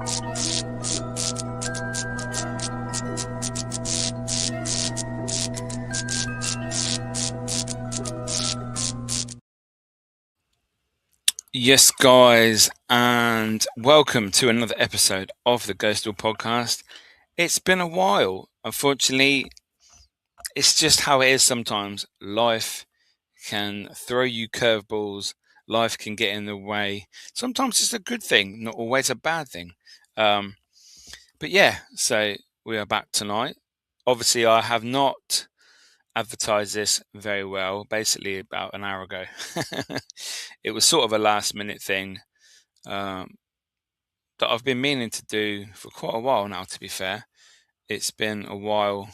Yes, guys, and welcome to another episode of the Ghostoul Podcast. It's been a while. Unfortunately, it's just how it is sometimes. Life can throw you curveballs. Life can get in the way. Sometimes it's a good thing, not always a bad thing. But yeah, so we are back tonight. Obviously, I have not advertised this very well, basically about an hour ago. It was sort of a last minute thing that I've been meaning to do for quite a while now, to be fair. It's been a while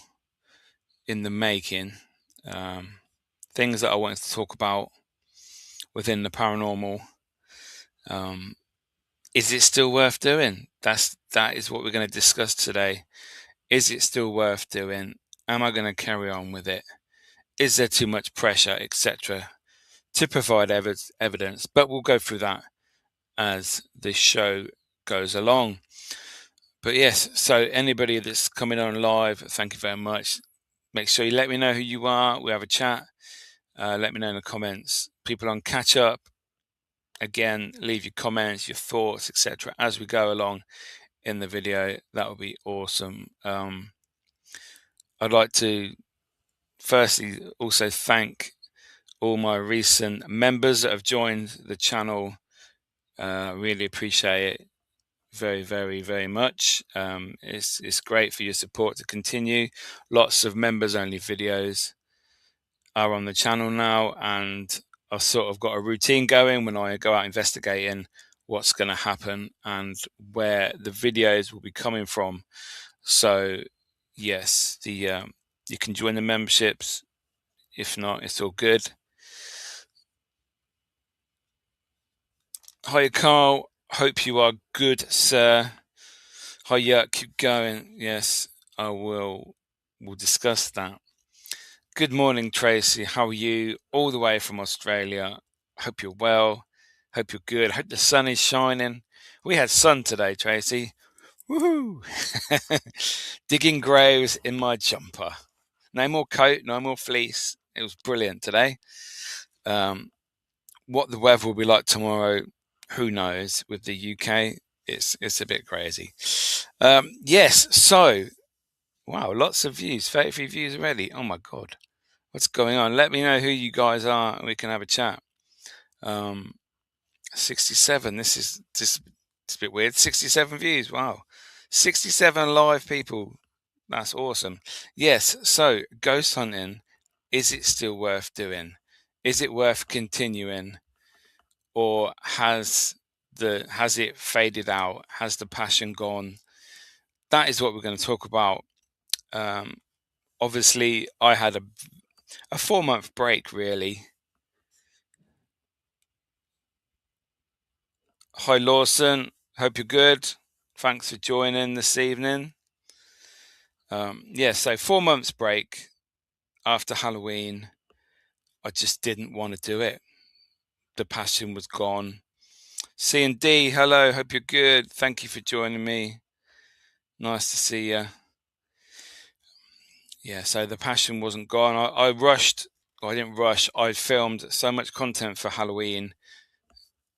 in the making. Things that I wanted to talk about within the paranormal. Is it still worth doing? That is what we're going to discuss today. Is it still worth doing? Am I going to carry on with it? Is there too much pressure, etc., to provide evidence? But we'll go through that as the show goes along. But yes, so anybody that's coming on live, thank you very much. Make sure you let me know who you are. We have a chat. Let me know in the comments. People on catch up, again, leave your comments, your thoughts, etc. as we go along in the video. That would be awesome. I'd like to firstly also thank all my recent members that have joined the channel. Really appreciate it very, very, very much. It's great for your support to continue. Lots of members only videos are on the channel now, and I've sort of got a routine going when I go out investigating what's going to happen and where the videos will be coming from. So yes, you can join the memberships. If not, it's all good. Hi Carl, hope you are good, sir. Hi, yeah, keep going. Yes, I will. We'll discuss that. Good morning, Tracy. How are you? All the way from Australia. Hope you're well. Hope you're good. Hope the sun is shining. We had sun today, Tracy. Woohoo! Digging graves in my jumper. No more coat, no more fleece. It was brilliant today. What the weather will be like tomorrow, who knows? With the UK, it's a bit crazy. Yes, so wow, lots of views, 33 views already. Oh my god, what's going on? Let me know who you guys are, and we can have a chat. 67. This is it's a bit weird. 67 views. Wow, 67 live people. That's awesome. Yes. So ghost hunting, is it still worth doing? Is it worth continuing, or has it faded out? Has the passion gone? That is what we're going to talk about. Obviously, I had a 4-month break, really. Hi, Lawson. Hope you're good. Thanks for joining this evening. So 4 months break after Halloween. I just didn't want to do it. The passion was gone. C&D, hello. Hope you're good. Thank you for joining me. Nice to see you. Yeah, so the passion wasn't gone. I rushed. Well, I didn't rush. I filmed so much content for Halloween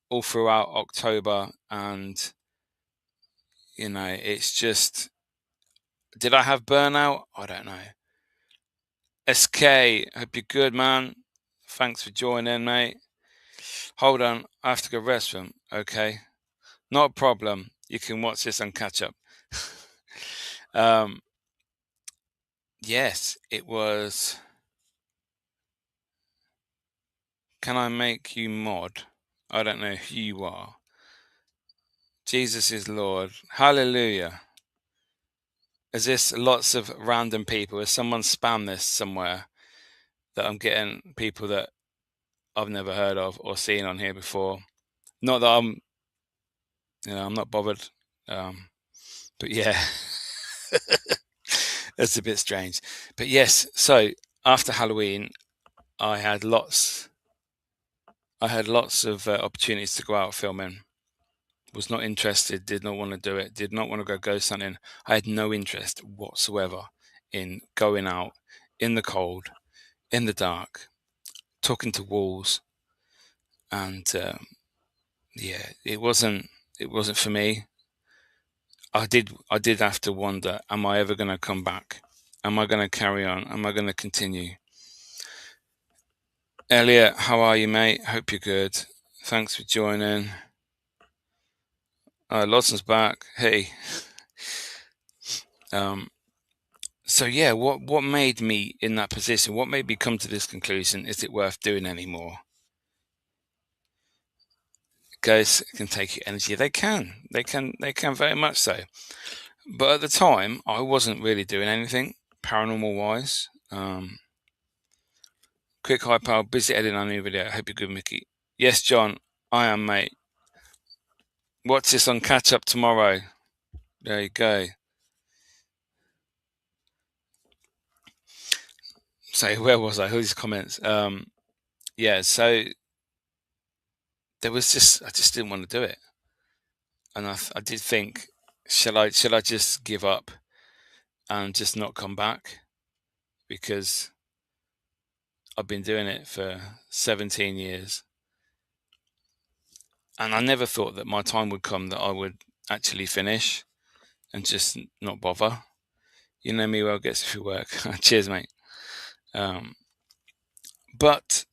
all throughout October, and it's just, did I have burnout? I don't know. SK, hope you're good, man. Thanks for joining, mate. Hold on, I have to go restroom. Okay, not a problem. You can watch this and catch up. Yes, it was. Can I make you mod? I don't know who you are. Jesus is Lord. Hallelujah. Is this lots of random people? Has someone spammed this somewhere that I'm getting people that I've never heard of or seen on here before? Not that I'm not bothered. But yeah, that's a bit strange. But yes, so after Halloween, I had lots of opportunities to go out filming, was not interested, did not want to do it, did not want to go ghost hunting. I had no interest whatsoever in going out in the cold, in the dark, talking to walls, and yeah, it wasn't for me. I did have to wonder, am I ever going to come back? Am I going to carry on? Am I going to continue? Elliot, how are you, mate? Hope you're good. Thanks for joining. Lawson's back. Hey. So yeah, what made me in that position? What made me come to this conclusion? Is it worth doing anymore? Ghosts can take your energy. They can very much so. But at the time, I wasn't really doing anything paranormal wise. Quick hi pal, busy editing our new video. Hope you're good, Mickey. Yes, John, I am, mate. Watch this on catch up tomorrow. There you go. So where was I? Who's comments? Yeah, so there was I just didn't want to do it, and I did think, shall I just give up and just not come back, because I've been doing it for 17 years, and I never thought that my time would come that I would actually finish and just not bother. You know me well, gets through work. Cheers, mate. But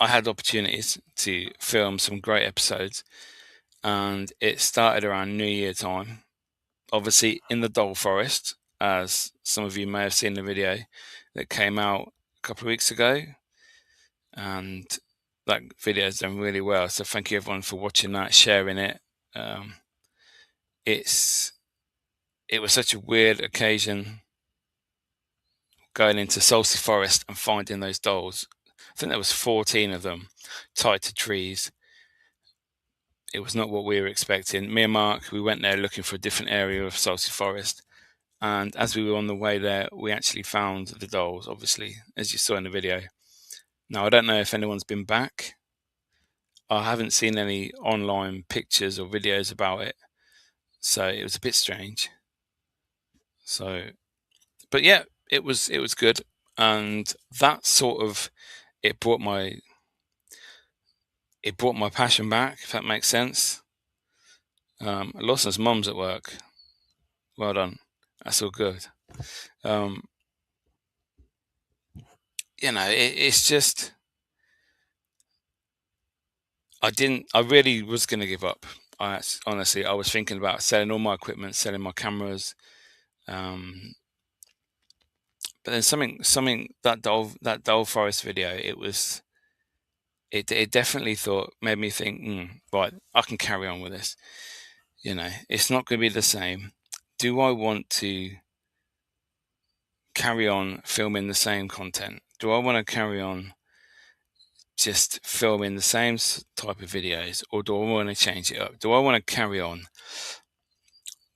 I had opportunities to film some great episodes, and it started around New Year time. Obviously, in the Dole Forest, as some of you may have seen the video that came out a couple of weeks ago, and that video has done really well. So thank you everyone for watching that, sharing it. It was such a weird occasion going into Solstice Forest and finding those dolls. I think there was 14 of them tied to trees. It was not what we were expecting. Me and Mark, we went there looking for a different area of Solstice Forest. And as we were on the way there, we actually found the dolls, obviously, as you saw in the video. Now, I don't know if anyone's been back. I haven't seen any online pictures or videos about it. So it was a bit strange. So, but yeah, it was good. And that sort of, it brought my passion back, if that makes sense. Lawson's mum's at work. Well done. That's all good. It's just, I really was going to give up. Honestly, I was thinking about selling all my equipment, selling my cameras. But then something that Dole Forest video, it definitely made me think, right, I can carry on with this. It's not going to be the same. Do I want to carry on filming the same content? Do I want to carry on just filming the same type of videos, or do I want to change it up? Do I want to carry on?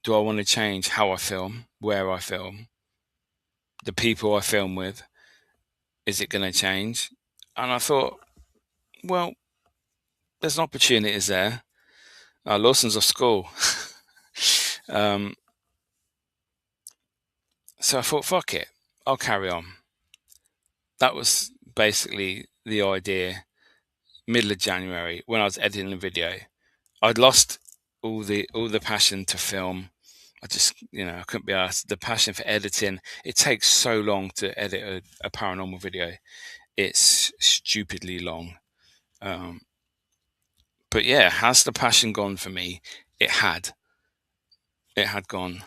Do I want to change how I film, where I film, the people I film with? Is it going to change? And I thought, well, there's an opportunity there. Lawson's off school. So I thought, fuck it, I'll carry on. That was basically the idea. Middle of January, when I was editing the video, I'd lost all the passion to film. I just, I couldn't be asked. The passion for editing, it takes so long to edit a paranormal video. It's stupidly long. But yeah, has the passion gone for me? It had gone.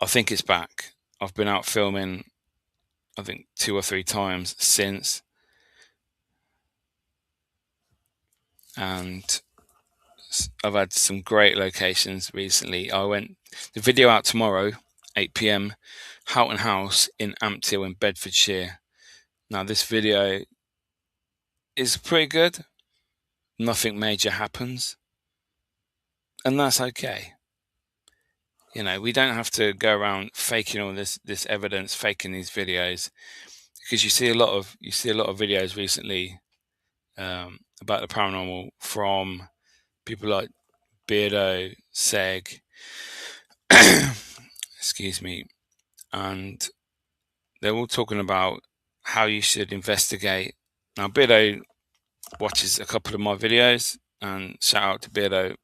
I think it's back. I've been out filming, I think 2 or 3 times since. And I've had some great locations recently. The video out tomorrow, 8 p.m, Houghton House in Ampthill in Bedfordshire. Now this video is pretty good. Nothing major happens. And that's okay. We don't have to go around faking all this evidence, faking these videos, because you see a lot of videos recently about the paranormal from people like Beardo, Seg, excuse me, and they're all talking about how you should investigate. Now, Beardo watches a couple of my videos, and shout out to Beardo.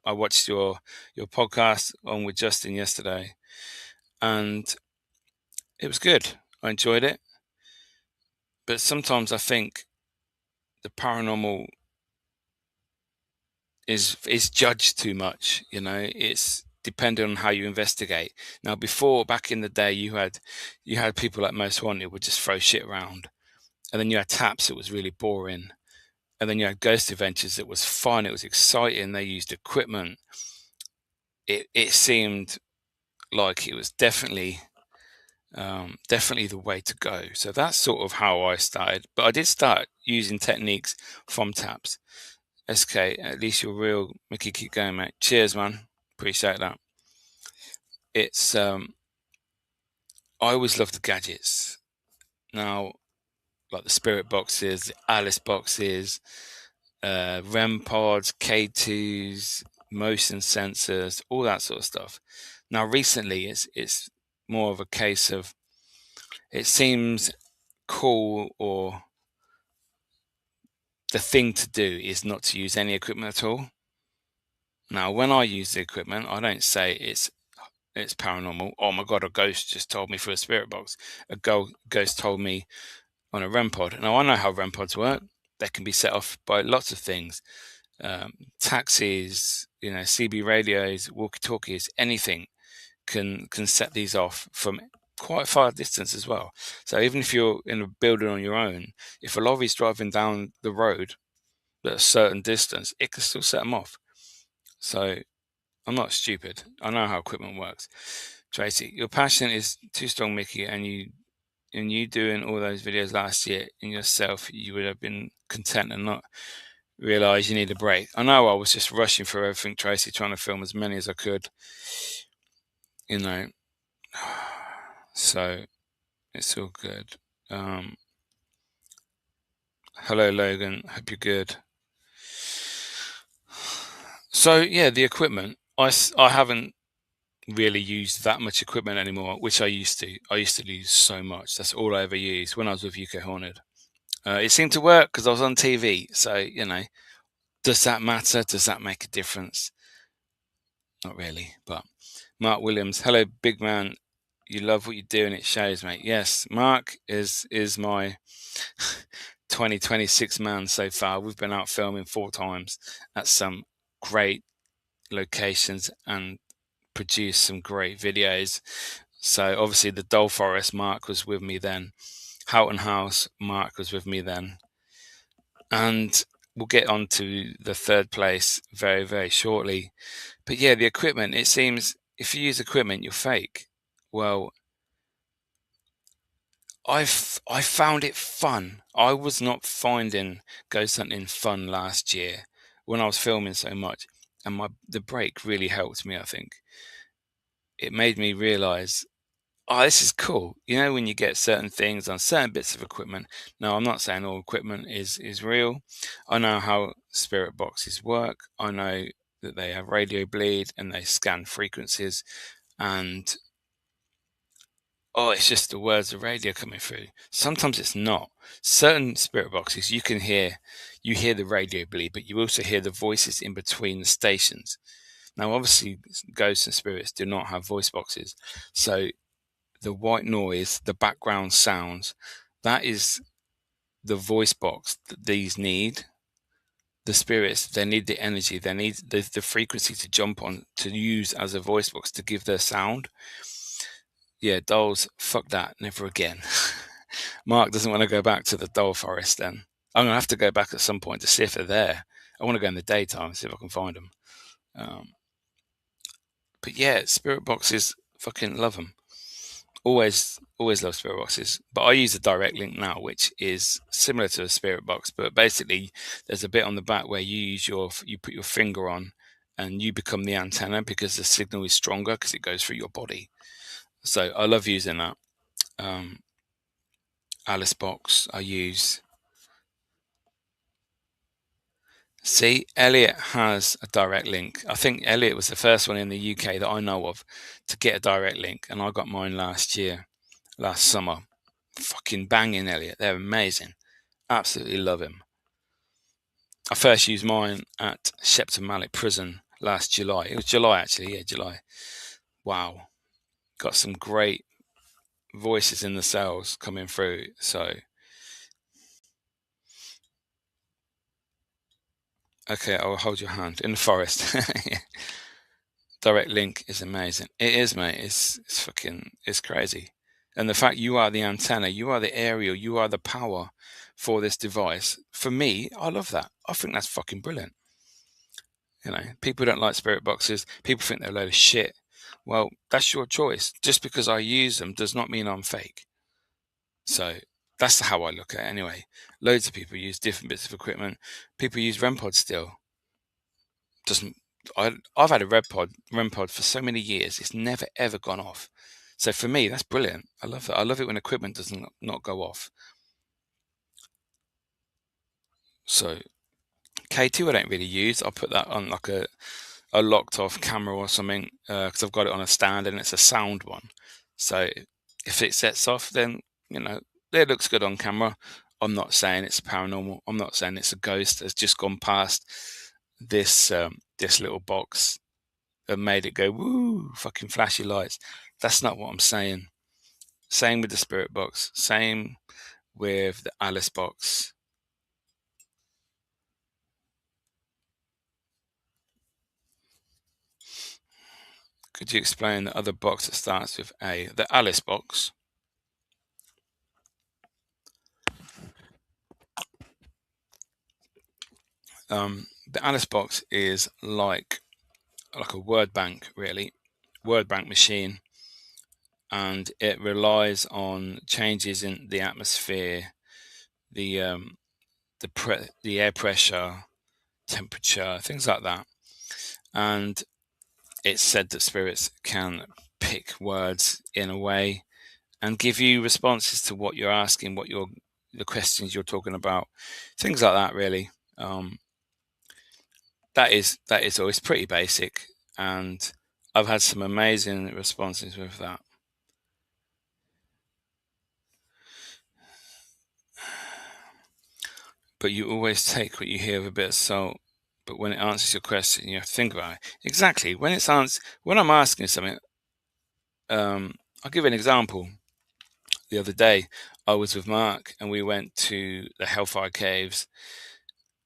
I watched your podcast on with Justin yesterday, and it was good. I enjoyed it, but sometimes I think the paranormal is judged too much. It's depending on how you investigate. Now, before, back in the day, you had people like Most Wanted would just throw shit around, and then you had Taps that was really boring, and then you had Ghost Adventures that was fun. It was exciting. They used equipment. It seemed like it was definitely the way to go. So that's sort of how I started. But I did start using techniques from Taps. SK, at least you're real. Mickey, keep going, mate. Cheers, man. Appreciate that. It's I always loved the gadgets. Now, like the spirit boxes, the Alice boxes, REM pods, K2s, motion sensors, all that sort of stuff. Now, recently, it's more of a case of it seems cool, or the thing to do is not to use any equipment at all. Now, when I use the equipment, I don't say it's paranormal. Oh my god, a ghost just told me through a spirit box. A ghost told me on a REM pod. Now, I know how REM pods work. They can be set off by lots of things. Taxis, CB radios, walkie-talkies, anything can set these off from quite far distance as well. So even if you're in a building on your own, if a lorry's driving down the road at a certain distance, it can still set them off. So I'm not stupid. I know how equipment works. Tracy, your passion is too strong, Mickey, and you doing all those videos last year in yourself, you would have been content and not realize you need a break. I know I was just rushing through everything, Tracy, trying to film as many as I could, so it's all good. Hello, Logan. Hope you're good. So yeah, the equipment. I haven't really used that much equipment anymore, which I used to. I used to use so much. That's all I ever used when I was with UK Haunted. It seemed to work because I was on TV. So, does that matter? Does that make a difference? Not really. But Mark Williams, hello, big man. You love what you do and it shows, mate. Yes, Mark is my 2026 man so far. We've been out filming 4 times at some great locations and produced some great videos. So obviously the Dole Forest, Mark was with me then. Houghton House, Mark was with me then. And we'll get on to the 3rd place very, very shortly. But yeah, the equipment, it seems if you use equipment, you're fake. Well, I found it fun. I was not finding ghost hunting fun last year when I was filming so much. And the break really helped me, I think. It made me realize, this is cool. When you get certain things on certain bits of equipment. Now, I'm not saying all equipment is real. I know how spirit boxes work. I know that they have radio bleed and they scan frequencies. And, it's just the words of radio coming through. Sometimes it's not. Certain spirit boxes, you hear the radio bleed, but you also hear the voices in between the stations. Now, obviously, ghosts and spirits do not have voice boxes. So the white noise, the background sounds, that is the voice box that these need. The spirits, they need the energy, they need the frequency to jump on, to use as a voice box to give their sound. Yeah, dolls, fuck that, never again. Mark doesn't want to go back to the Dole Forest then. I'm going to have to go back at some point to see if they're there. I want to go in the daytime and see if I can find them. But yeah, spirit boxes, fucking love them. Always love spirit boxes, but I use a direct link now, which is similar to a spirit box, but basically there's a bit on the back where you put your finger on and you become the antenna because the signal is stronger because it goes through your body. So I love using that. Alice box I use. See, Elliot has a direct link. I think Elliot was the first one in the UK that I know of to get a direct link, and I got mine last summer. Fucking banging, Elliot. They're amazing. Absolutely love him. I first used mine at Shepton Mallet Prison last July. It was July, actually. Yeah, July. Wow. Got some great voices in the cells coming through. So, okay, I'll hold your hand in the forest. Direct link is amazing. It is, mate. It's crazy. And the fact you are the antenna, you are the aerial, you are the power for this device. For me, I love that. I think that's fucking brilliant. People don't like spirit boxes. People think they're a load of shit. Well, that's your choice. Just because I use them does not mean I'm fake. So that's how I look at it anyway. Loads of people use different bits of equipment. People use REM pods still. Doesn't I've had a REM pod for so many years. It's never ever gone off. So for me, that's brilliant. I love it. I love it when equipment does not go off. So K2 I don't really use. I'll put that on like a locked off camera or something because I've got it on a stand and it's a sound one. So if it sets off, then it looks good on camera. I'm not saying it's paranormal. I'm not saying it's a ghost that's just gone past this little box and made it go woo, fucking flashy lights. That's not what I'm saying. Same with the spirit box. Same with the Alice box. Could you explain the other box that starts with A? The Alice box. The Alice box is like a word bank, really, word bank machine, and it relies on changes in the atmosphere, the air pressure, temperature, things like that, and it's said that spirits can pick words in a way and give you responses to what you're asking, the questions you're talking about, things like that. Really, that is always pretty basic, and I've had some amazing responses with that. But you always take what you hear with a bit of salt. But when it answers your question, you have to think about it. Exactly. When I'm asking something, I'll give you an example. The other day, I was with Mark and we went to the Hellfire Caves,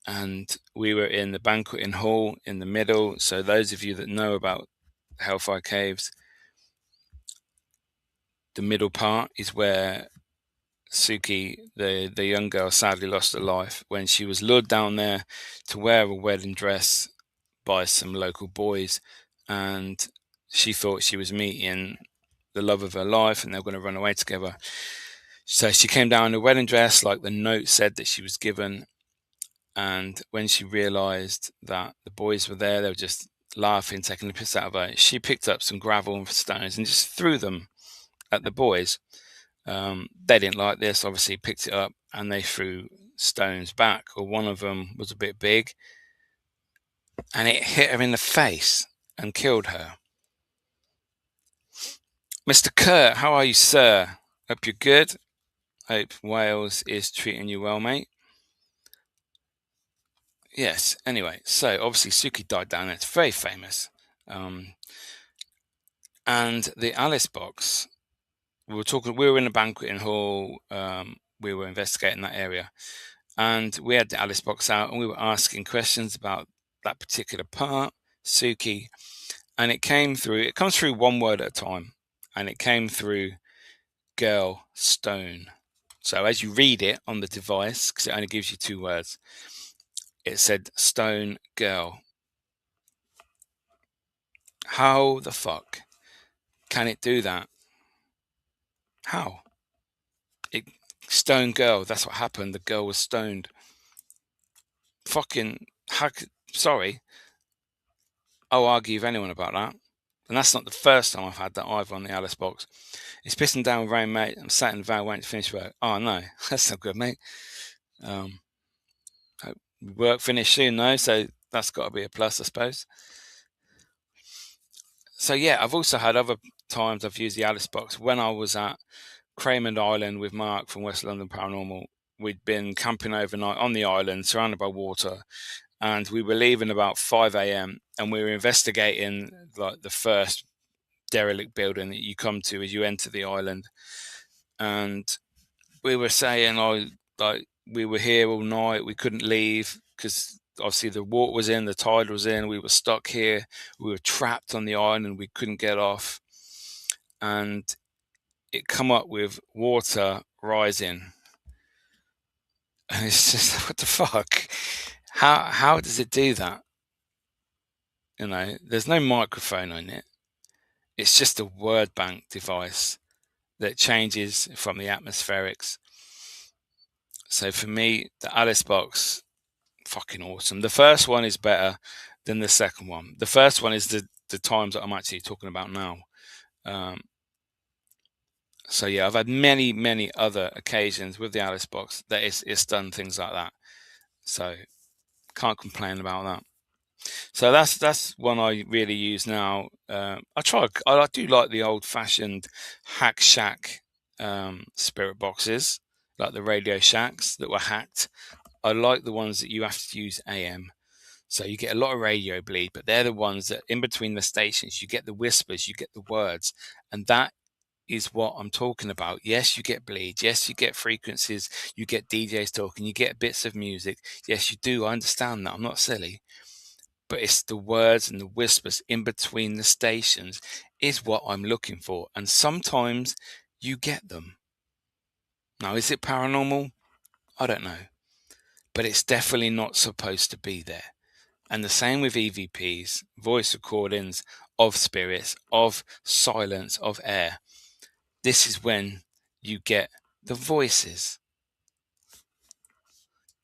and we were in the banqueting hall in the middle. So those of you that know about Hellfire Caves, the middle part is where Suki, the young girl, sadly lost her life when she was lured down there to wear a wedding dress by some local boys, and she thought she was meeting the love of her life and they were going to run away together. So she came down in a wedding dress like the note said that she was given, and when she realised that the boys were there, they were just laughing, taking the piss out of her. She picked up some gravel and stones and just threw them at the boys. They didn't like this, obviously, picked it up and they threw stones back. Or one of them was a bit big and it hit her in the face and killed her. Mr. Kurt, how are you, sir? Hope you're good. Hope Wales is treating you well, mate. Yes, anyway, so obviously Suki died down there. It's very famous. And the Alice box, we were in a banqueting hall, we were investigating that area, and we had the Alice box out and we were asking questions about that particular part, Suki, and it comes through one word at a time, and it came through girl stone. So as you read it on the device, because it only gives you 2 words, it said stone girl. How the fuck can it do that? How? Stone girl, that's what happened. The girl was stoned. Fucking, sorry, I'll argue with anyone about that. And that's not the first time I've had that either on the Alice box. It's pissing down with rain, mate. I'm sat in the van waiting to finish work. Oh no, that's not good, mate. Work finished soon though, so that's got to be a plus, I suppose. So yeah, I've also had other times I've used the Alice box. When I was at Craymond Island with Mark from West London Paranormal, we'd been camping overnight on the island, surrounded by water, and we were leaving about 5 a.m. and we were investigating like the first derelict building that you come to as you enter the island, and we were saying, oh, like we were here all night, we couldn't leave because obviously the water was in, the tide was in, we were stuck here, we were trapped on the island, we couldn't get off, and it come up with water rising, and it's just what the fuck? How does it do that? There's no microphone on it. It's just a word bank device that changes from the atmospherics. So for me, the Alice box, fucking awesome. The first one is better than the second one. The first one is the times that I'm actually talking about now. Um, so yeah, I've had many other occasions with the Alice box that it's done things like that. So can't complain about that. So that's one I really use now. I do like the old fashioned Hack Shack spirit boxes, like the Radio Shacks that were hacked. I like the ones that you have to use AM. So you get a lot of radio bleed, but they're the ones that in between the stations, you get the whispers, you get the words, and that is what I'm talking about. Yes, you get bleed. Yes, you get frequencies. You get DJs talking. You get bits of music. Yes, you do. I understand that. I'm not silly. But it's the words and the whispers in between the stations is what I'm looking for. And sometimes you get them. Now, is it paranormal? I don't know. But it's definitely not supposed to be there. And the same with EVPs, voice recordings of spirits, of silence, of air. This is when you get the voices.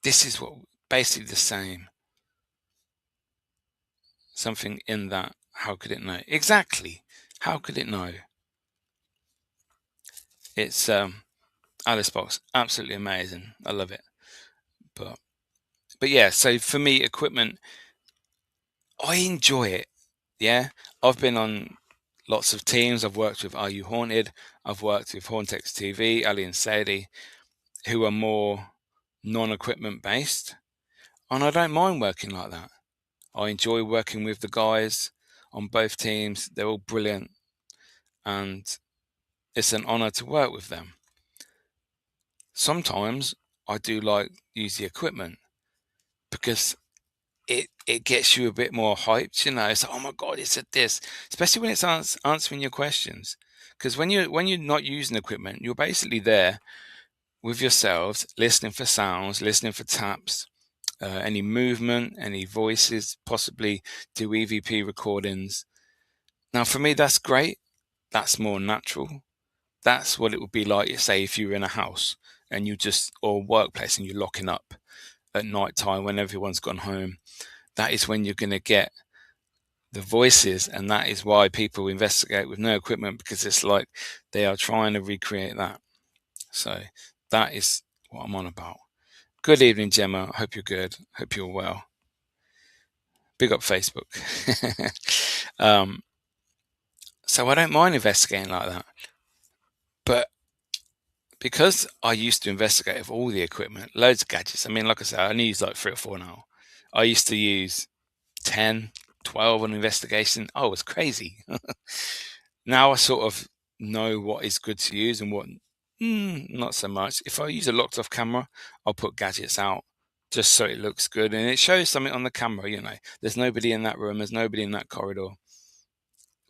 This is what basically the same. Something in that. How could it know? Exactly. How could it know? It's Alice box, absolutely amazing. I love it. But yeah, so for me, equipment, I enjoy it. Yeah, I've been on lots of teams. I've worked with Are You Haunted? I've worked with Hauntex TV, Ali and Sadie, who are more non-equipment based, and I don't mind working like that. I enjoy working with the guys on both teams. They're all brilliant, and it's an honor to work with them. Sometimes I do like use the equipment because it gets you a bit more hyped, It's like, oh my god, it's at this, especially when it's answering your questions. Because when you're not using equipment, you're basically there with yourselves, listening for sounds, listening for taps, any movement, any voices, possibly do EVP recordings. Now, for me, that's great. That's more natural. That's what it would be like, say, if you were in a house and or workplace and you're locking up at night time when everyone's gone home. That is when you're going to get the voices, and that is why people investigate with no equipment, because it's like they are trying to recreate that. So that is what I'm on about. Good evening, Gemma. Hope you're good. Hope you're well. Big up Facebook. So I don't mind investigating like that, but because I used to investigate with all the equipment, loads of gadgets. I mean, like I said, I only use like 3 or 4 now. I used to use 10, 12 on investigation. Oh, it's crazy. Now I sort of know what is good to use and what not so much. If I use a locked off camera, I'll put gadgets out just so it looks good and it shows something on the camera. There's nobody in that room, there's nobody in that corridor.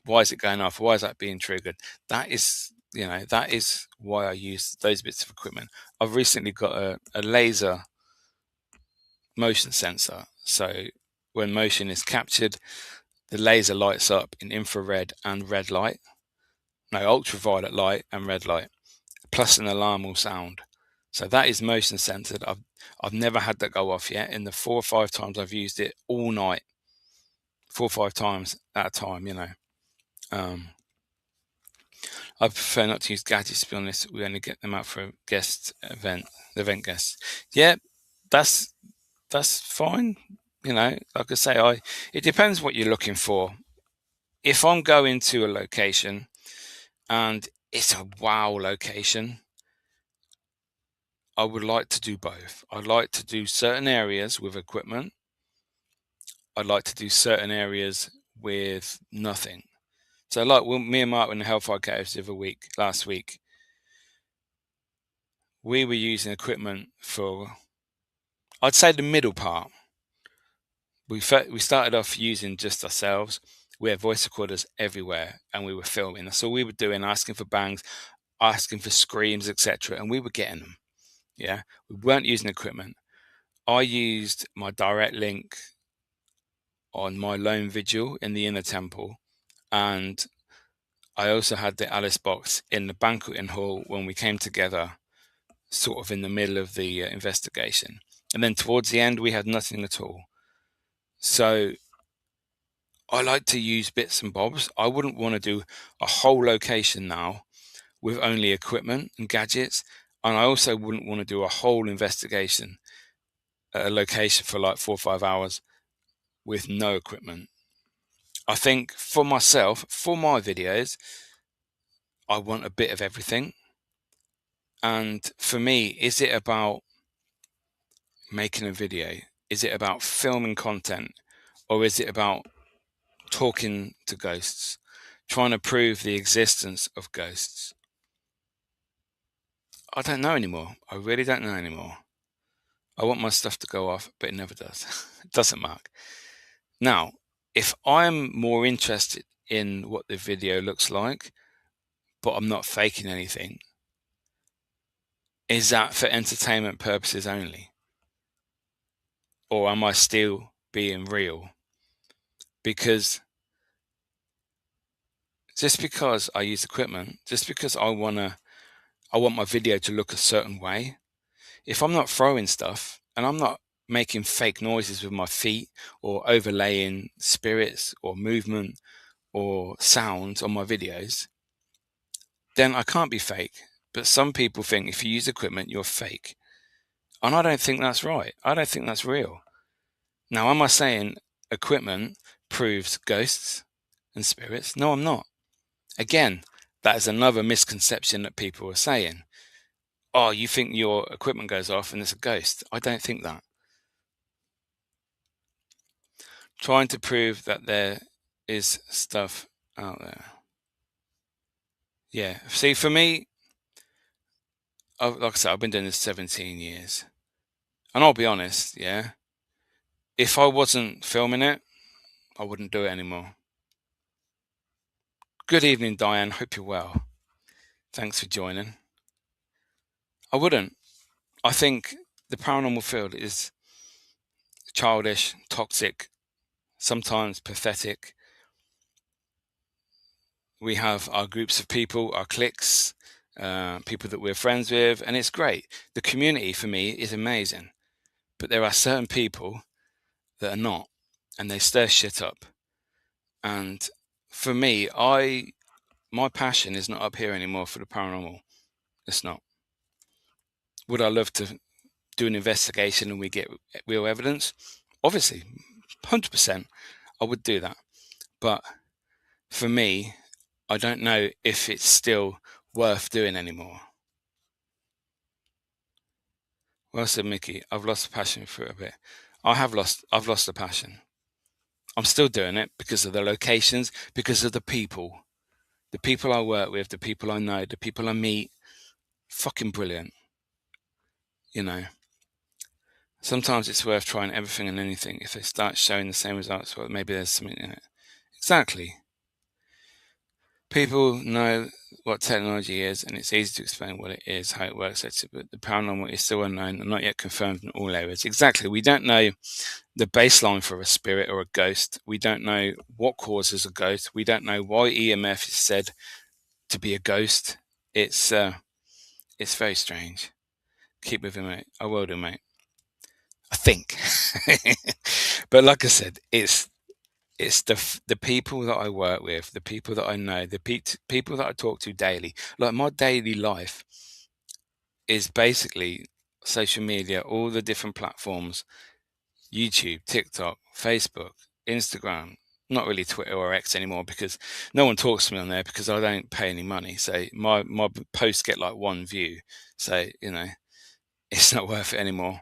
Why is it going off? Why is that being triggered? That is why I use those bits of equipment. I've recently got a laser motion sensor. So when motion is captured, the laser lights up in infrared and red light. No, ultraviolet light and red light, plus an alarm will sound. So that is motion censored. I've never had that go off yet. In the 4 or 5 times I've used it all night, 4 or 5 times at a time, I prefer not to use gadgets, to be honest. We only get them out for event guests. Yeah, that's that's fine. Like I say, it depends what you're looking for. If I'm going to a location and it's a wow location, I would like to do both. I'd like to do certain areas with equipment. I'd like to do certain areas with nothing. So, like me and Mark in the Hellfire Caves last week, we were using equipment for, I'd say, the middle part. We started off using just ourselves. We had voice recorders everywhere, and we were filming. That's all we were doing, asking for bangs, asking for screams, etc. And we were getting them. Yeah, we weren't using equipment. I used my direct link on my lone vigil in the inner temple, and I also had the Alice box in the banqueting hall when we came together, sort of in the middle of the investigation. And then towards the end, we had nothing at all. So I like to use bits and bobs. I wouldn't want to do a whole location now with only equipment and gadgets. And I also wouldn't want to do a whole investigation at a location for like 4 or 5 hours with no equipment. I think for myself, for my videos, I want a bit of everything. And for me, is it about making a video? Is it about filming content? Or is it about talking to ghosts, trying to prove the existence of ghosts? I don't know anymore. I really don't know anymore. I want my stuff to go off, but it never does. It doesn't, Mark. Now, if I'm more interested in what the video looks like, but I'm not faking anything, is that for entertainment purposes only? Or am I still being real? Because just because I use equipment, just because I want my video to look a certain way, if I'm not throwing stuff and I'm not making fake noises with my feet or overlaying spirits or movement or sounds on my videos, then I can't be fake. But some people think if you use equipment, you're fake. And I don't think that's right. I don't think that's real. Now, am I saying equipment proves ghosts and spirits? No, I'm not. Again, that is another misconception that people are saying. Oh, you think your equipment goes off and it's a ghost. I don't think that. Trying to prove that there is stuff out there. Yeah. See, for me, like I said, I've been doing this 17 years. And I'll be honest, yeah, if I wasn't filming it, I wouldn't do it anymore. Good evening, Diane. Hope you're well. Thanks for joining. I wouldn't. I think the paranormal field is childish, toxic, sometimes pathetic. We have our groups of people, our cliques, people that we're friends with, and it's great. The community for me is amazing. But there are certain people that are not, and they stir shit up. And for me, my passion is not up here anymore for the paranormal. It's not. Would I love to do an investigation and we get real evidence? Obviously, 100%, I would do that. But for me, I don't know if it's still worth doing anymore. Well said, Mickey. I've lost the passion for it a bit. I've lost the passion. I'm still doing it because of the locations, because of the people I work with, the people I know, the people I meet. Fucking brilliant. Sometimes it's worth trying everything and anything. If they start showing the same results, well, maybe there's something in it. Exactly. People know what technology is, and it's easy to explain what it is, how it works, etc. But the paranormal is still unknown and not yet confirmed in all areas. Exactly. We don't know the baseline for a spirit or a ghost. We don't know what causes a ghost. We don't know why EMF is said to be a ghost. It's very strange. Keep with him, mate. I will do, mate. I think. But like I said, it's the people that I work with, the people that I know, the people that I talk to daily. Like my daily life is basically social media, all the different platforms YouTube, TikTok, Facebook, Instagram, not really Twitter or X anymore because no one talks to me on there because I don't pay any money. So my posts get like one view. So, it's not worth it anymore.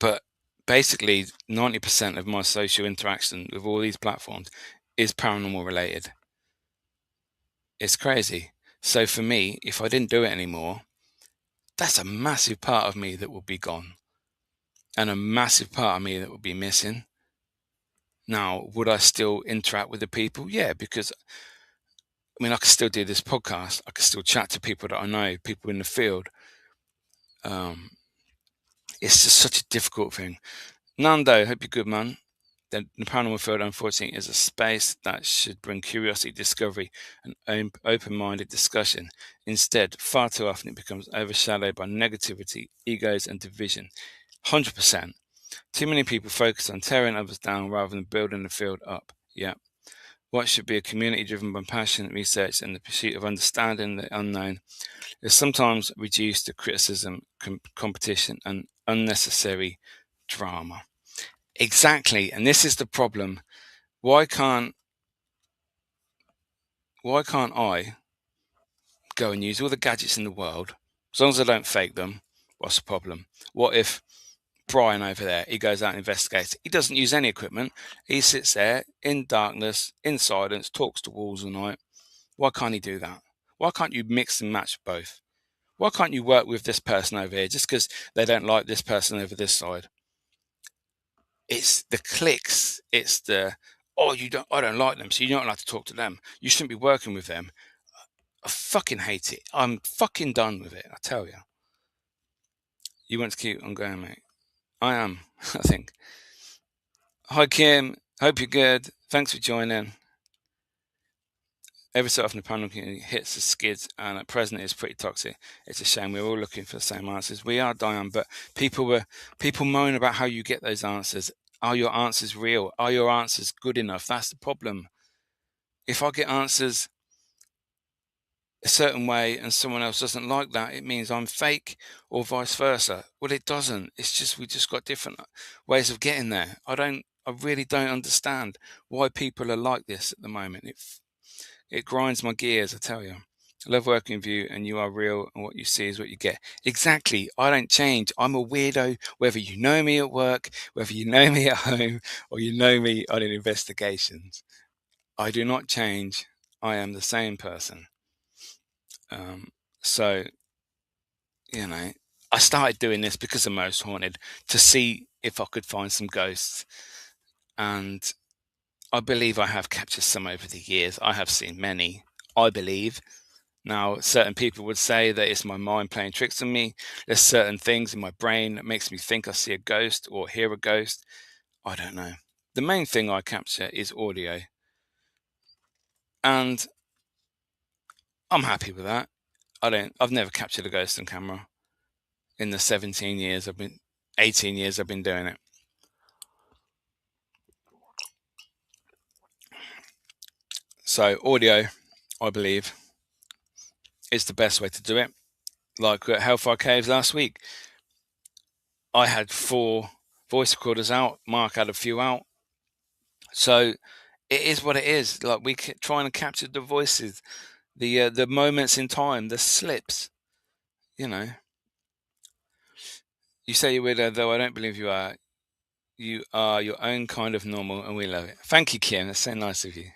But basically 90% of my social interaction with all these platforms is paranormal related. It's crazy. So for me, if I didn't do it anymore, that's a massive part of me that will be gone. And a massive part of me that will be missing. Now, would I still interact with the people? Yeah, because I could still do this podcast. I could still chat to people that I know, people in the field. It's just such a difficult thing. Nando, hope you're good, man. The paranormal field, unfortunately, is a space that should bring curiosity, discovery, and open-minded discussion. Instead, far too often it becomes overshadowed by negativity, egos, and division. 100%. Too many people focus on tearing others down rather than building the field up. Yeah. What should be a community driven by passion, research, and the pursuit of understanding the unknown is sometimes reduced to criticism, competition, and unnecessary drama. Exactly, and this is the problem. Why can't I go and use all the gadgets in the world as long as I don't fake them? What's the problem? What if Brian over there, he goes out and investigates? He doesn't use any equipment. He sits there in darkness, in silence, talks to walls all night. Why can't he do that? Why can't you mix and match both? Why can't you work with this person over here just because they don't like this person over this side? It's the clicks. It's the, oh, I don't like them, so you're not allowed to talk to them. You shouldn't be working with them. I fucking hate it. I'm fucking done with it, I tell you. You want to keep on going, mate? I am, I think. Hi, Kim. Hope you're good. Thanks for joining. Every so often the paranormal community hits the skids, and at present it's pretty toxic. It's a shame. We're all looking for the same answers. We are, Diane, but people moan about how you get those answers. Are your answers real? Are your answers good enough? That's the problem. If I get answers a certain way and someone else doesn't like that, it means I'm fake, or vice versa. Well, it doesn't. It's just we just got different ways of getting there. I really don't understand why people are like this at the moment. It grinds my gears, I tell you. I love working with you, and you are real, and what you see is what you get. Exactly. I don't change. I'm a weirdo, whether you know me at work, whether you know me at home, or you know me on investigations. I do not change. I am the same person. So, I started doing this because of Most Haunted to see if I could find some ghosts. And I believe I have captured some over the years. I have seen many, I believe. Now, certain people would say that it's my mind playing tricks on me. There's certain things in my brain that makes me think I see a ghost or hear a ghost. I don't know. The main thing I capture is audio. And I'm happy with that. I've never captured a ghost on camera in the 18 years I've been doing it. So audio, I believe, is the best way to do it. Like at Hellfire Caves last week, I had 4 voice recorders out. Mark had a few out. So it is what it is. Like we trying to capture the voices, the moments in time, the slips. You say you're weirdo, though I don't believe you are. You are your own kind of normal, and we love it. Thank you, Kim. That's so nice of you.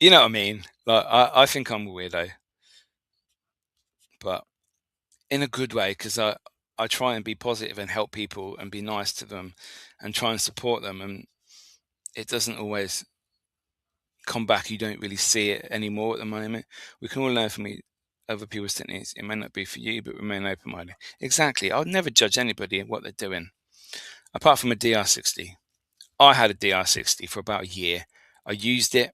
You know what I mean? Like I think I'm a weirdo, but in a good way, because I try and be positive and help people and be nice to them and try and support them, and it doesn't always come back. You don't really see it anymore at the moment. We can all learn from other people's techniques. It may not be for you, but remain open-minded. Exactly. I would never judge anybody and what they're doing, apart from a DR60. I had a DR60 for about a year. I used it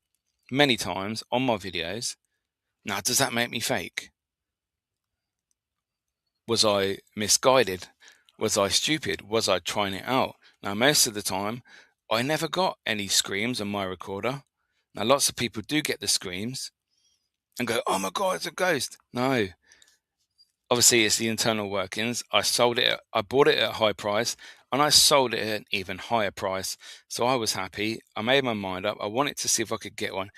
many times on my videos. Now, does that make me fake? Was I misguided? Was I stupid? Was I trying it out? Now, most of the time, I never got any screams on my recorder. Now, lots of people do get the screams and go, oh my God, it's a ghost. No, Obviously, it's the internal workings. I bought it at a high price, and I sold it at an even higher price. So I was happy. I made my mind up. I wanted to see if I could get one,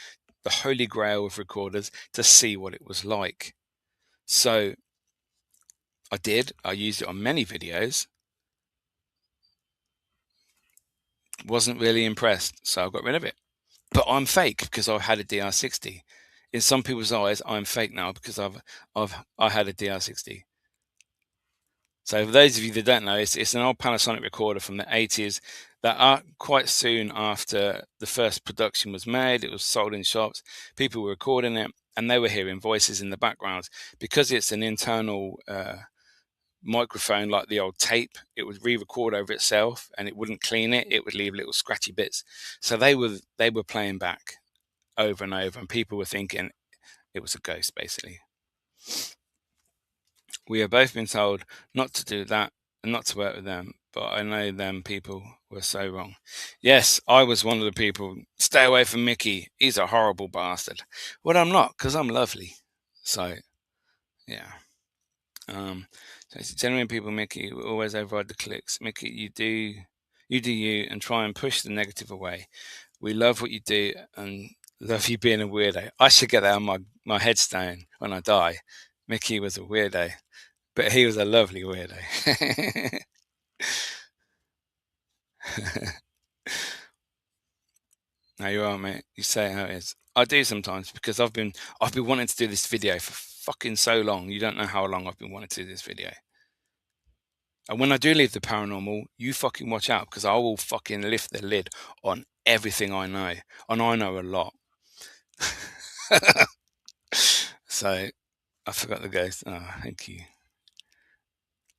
the holy grail of recorders, to see what it was like. So I did. I used it on many videos. Wasn't really impressed, so I got rid of it. But I'm fake because I had a DR60. In some people's eyes, I'm fake now because I had a DR60. So for those of you that don't know, it's an old Panasonic recorder from the 80s that quite soon after the first production was made, it was sold in shops, people were recording it, and they were hearing voices in the background. Because it's an internal microphone like the old tape, it would re-record over itself and it wouldn't clean it, it would leave little scratchy bits. So they were playing back over and over, and people were thinking it was a ghost, basically. We have both been told not to do that and not to work with them, but I know them people were so wrong. Yes, I was one of the people. Stay away from Mickey. He's a horrible bastard. Well, I'm not, because I'm lovely. So, yeah. So it's genuine people, Mickey, will always override the clicks. Mickey, you do you, and try and push the negative away. We love what you do and love you being a weirdo. I should get that on my headstone when I die. Mickey was a weirdo. But he was a lovely weirdo. No, you are, mate. You say it how it is. I do sometimes because I've been wanting to do this video for fucking so long. You don't know how long I've been wanting to do this video. And when I do leave the paranormal, you fucking watch out because I will fucking lift the lid on everything I know. And I know a lot. So I forgot the ghost. Oh, thank you.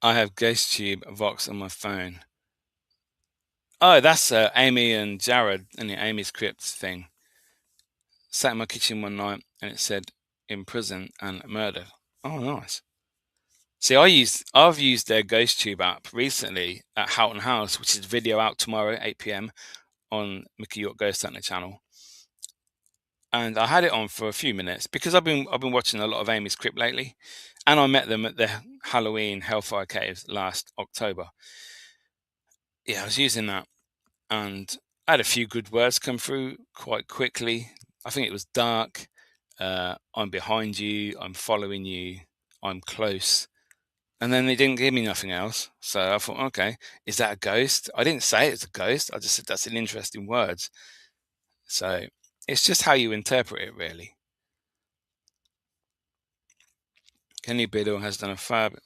I have GhostTube Vox on my phone. Oh, that's Amy and Jared and the Amy's Crypt thing. Sat in my kitchen one night and it said in prison and murdered. Oh, nice. See, I've used their GhostTube app recently at Houghton House, which is video out tomorrow, 8 p.m. on Mickey York Ghost Hunter channel. And I had it on for a few minutes because I've been watching a lot of Amy's Crypt lately, and I met them at the Halloween Hellfire Caves last October. Yeah, I was using that, and I had a few good words come through quite quickly. I think it was dark. I'm behind you. I'm following you. I'm close. And then they didn't give me nothing else. So I thought, okay, is that a ghost? I didn't say it's a ghost. I just said that's an interesting word. So it's just how you interpret it, really. Kenny Biddle has done a fab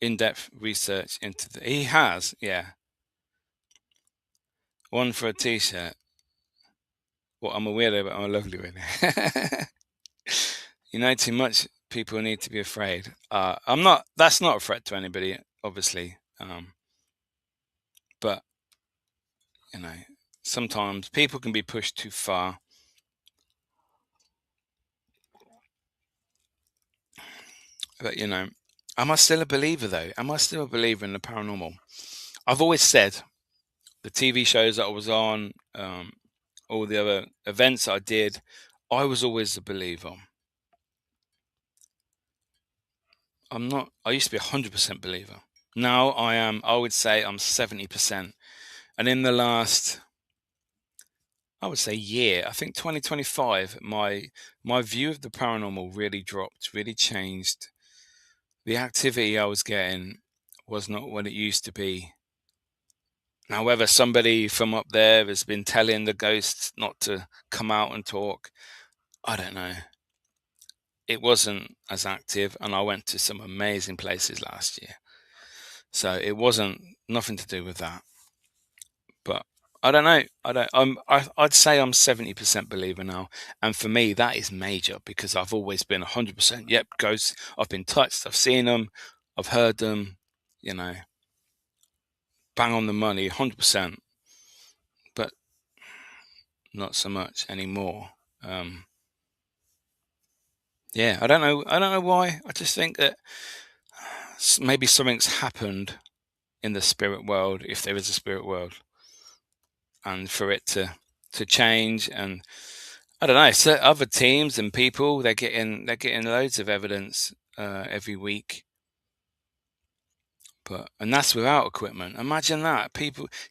in-depth research into he has, yeah. One for a t-shirt. Well, I'm a weirdo, but I'm a lovely weirdo. You know too much. People need to be afraid. I'm not. That's not a threat to anybody, obviously. But you know, sometimes people can be pushed too far. But you know, am I still a believer though? Am I still a believer in the paranormal? I've always said the TV shows that I was on, all the other events I did, I was always a believer. I'm not. I used to be 100% believer. Now I would say I'm 70%. And in the last, I would say year, I think 2025, my view of the paranormal really dropped, really changed. The activity I was getting was not what it used to be. Now, whether somebody from up there has been telling the ghosts not to come out and talk, I don't know. It wasn't as active, and I went to some amazing places last year. So it wasn't nothing to do with that. But I don't know. I'd say I'm 70% believer now, and for me that is major because I've always been 100%. Yep, ghosts. I've been touched. I've seen them. I've heard them. You know, bang on the money, 100%. But not so much anymore. Yeah, I don't know. I don't know why. I just think that maybe something's happened in the spirit world, if there is a spirit world, and for it to change. And I don't know. So other teams and people, they're getting loads of evidence every week. And that's without equipment. Imagine that.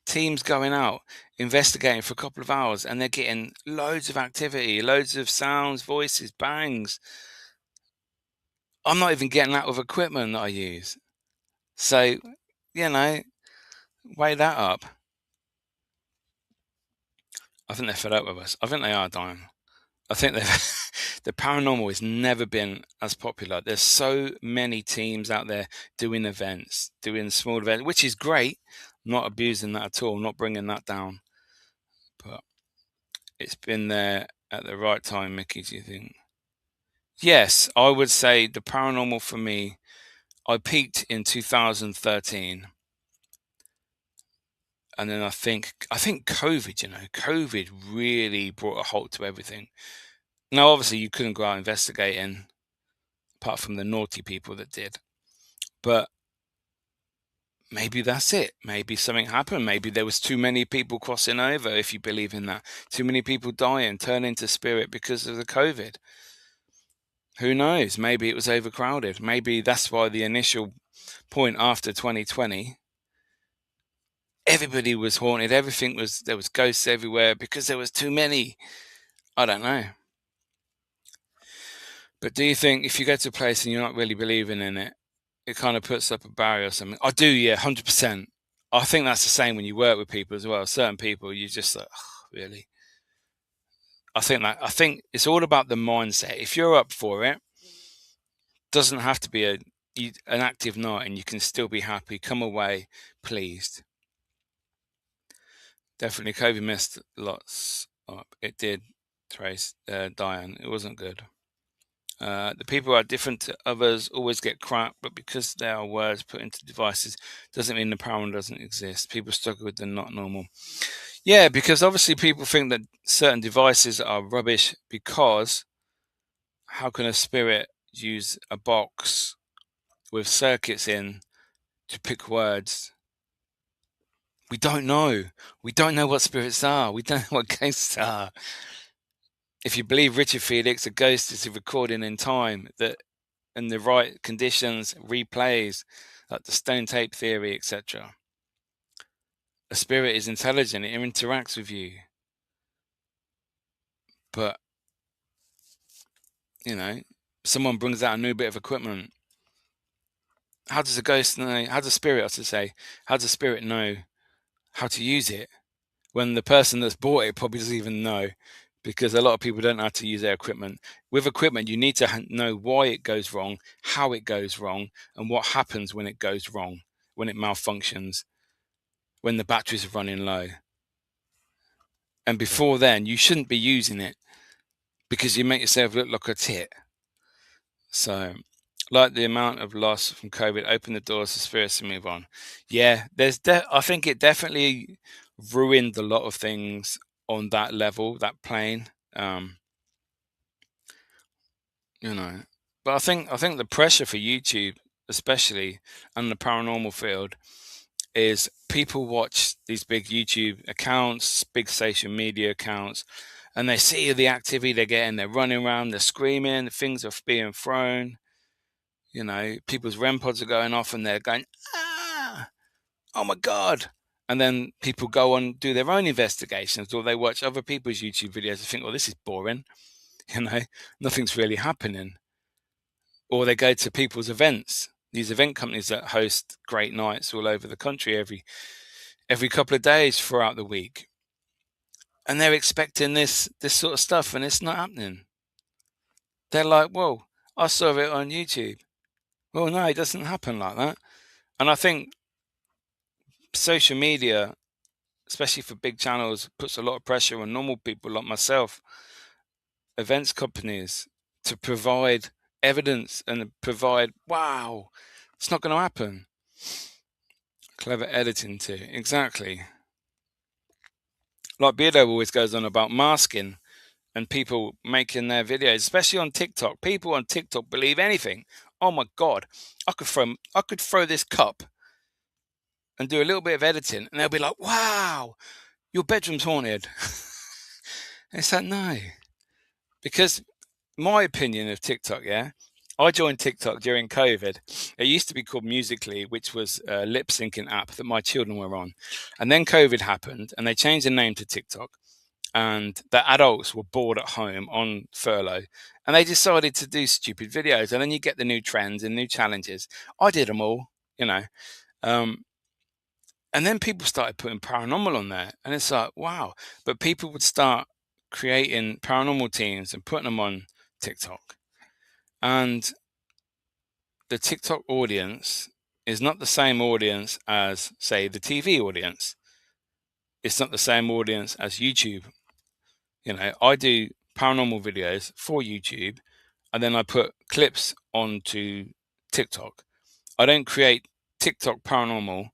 Teams going out, investigating for a couple of hours, and they're getting loads of activity, loads of sounds, voices, bangs. I'm not even getting that with equipment that I use. So, weigh that up. I think they're fed up with us. I think they are dying. I think the paranormal has never been as popular. There's so many teams out there doing events, doing small events, which is great. I'm not abusing that at all. I'm not bringing that down. But it's been there at the right time, Mickey, do you think? Yes, I would say the paranormal for me, I peaked in 2013. And then I think COVID really brought a halt to everything. Now, obviously, you couldn't go out investigating, apart from the naughty people that did. But maybe that's it. Maybe something happened. Maybe there was too many people crossing over, if you believe in that. Too many people dying, turn into spirit because of the COVID. Who knows? Maybe it was overcrowded. Maybe that's why the initial point after 2020, everybody was haunted. There was ghosts everywhere because there was too many. I don't know. But do you think if you go to a place and you're not really believing in it, it kind of puts up a barrier or something? I do, yeah, 100%. I think that's the same when you work with people as well. Certain people, you just like, oh, really? I think it's all about the mindset. If you're up for it, doesn't have to be an active night, and you can still be happy. Come away pleased. Definitely, COVID messed lots up. It did, Trace, Diane. It wasn't good. The people who are different to others always get crap, but because there are words put into devices, doesn't mean the paranormal doesn't exist. People struggle with the not normal. Yeah, because obviously people think that certain devices are rubbish because how can a spirit use a box with circuits in to pick words? We don't know. We don't know what spirits are. We don't know what ghosts are. If you believe Richard Felix, a ghost is a recording in time that in the right conditions replays, like the stone tape theory, etc. A spirit is intelligent, it interacts with you. But, someone brings out a new bit of equipment. How does a ghost know, how does a spirit, I should say, how does a spirit know how to use it when the person that's bought it probably doesn't even know? Because a lot of people don't know how to use their equipment. With equipment, you need to know why it goes wrong, how it goes wrong, and what happens when it goes wrong, when it malfunctions, when the batteries are running low. And before then, you shouldn't be using it because you make yourself look like a tit. So, like the amount of loss from COVID, open the doors to spirits to move on. Yeah, I think it definitely ruined a lot of things on that level, that plane. But I think the pressure for YouTube, especially and the paranormal field, is people watch these big YouTube accounts, big social media accounts, and they see the activity they're getting. They're running around, they're screaming, things are being thrown. People's REM pods are going off, and they're going, ah, oh my God. And then people go on do their own investigations, or they watch other people's YouTube videos and think, well, this is boring. Nothing's really happening. Or they go to people's events. These event companies that host great nights all over the country every couple of days throughout the week. And they're expecting this sort of stuff, and it's not happening. They're like, well, I saw it on YouTube. Well, no, it doesn't happen like that. And I think social media, especially for big channels, puts a lot of pressure on normal people like myself, events companies, to provide evidence and provide, wow, it's not going to happen. Clever editing too, exactly. Like Beardo always goes on about masking and people making their videos, especially on TikTok. People on TikTok believe anything. Oh my God, I could throw this cup and do a little bit of editing, and they'll be like, "Wow, your bedroom's haunted." It's like, no, because my opinion of TikTok, yeah, I joined TikTok during COVID. It used to be called Musically, which was a lip syncing app that my children were on. And then COVID happened and they changed the name to TikTok. And the adults were bored at home on furlough and they decided to do stupid videos. And then you get the new trends and new challenges. I did them all, you know. Um, and then people started putting paranormal on there. And it's like, wow. But people would start creating paranormal teams and putting them on TikTok. And the TikTok audience is not the same audience as, say, the TV audience. It's not the same audience as YouTube. You know, I do paranormal videos for YouTube and then I put clips onto TikTok. I don't create TikTok paranormal.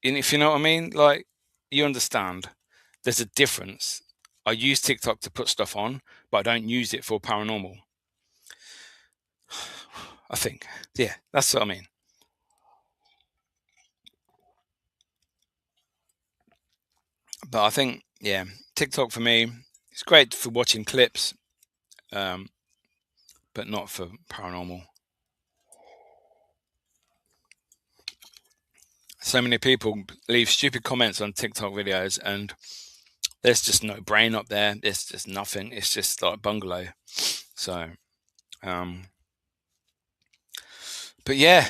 And if you know what I mean, like, you understand, there's a difference. I use TikTok to put stuff on, but I don't use it for paranormal. I think. Yeah, that's what I mean. But I think, yeah, TikTok for me, it's great for watching clips, um, but not for paranormal. So many people leave stupid comments on TikTok videos, and there's just no brain up there. There's just nothing. It's just like bungalow. So, um, but yeah,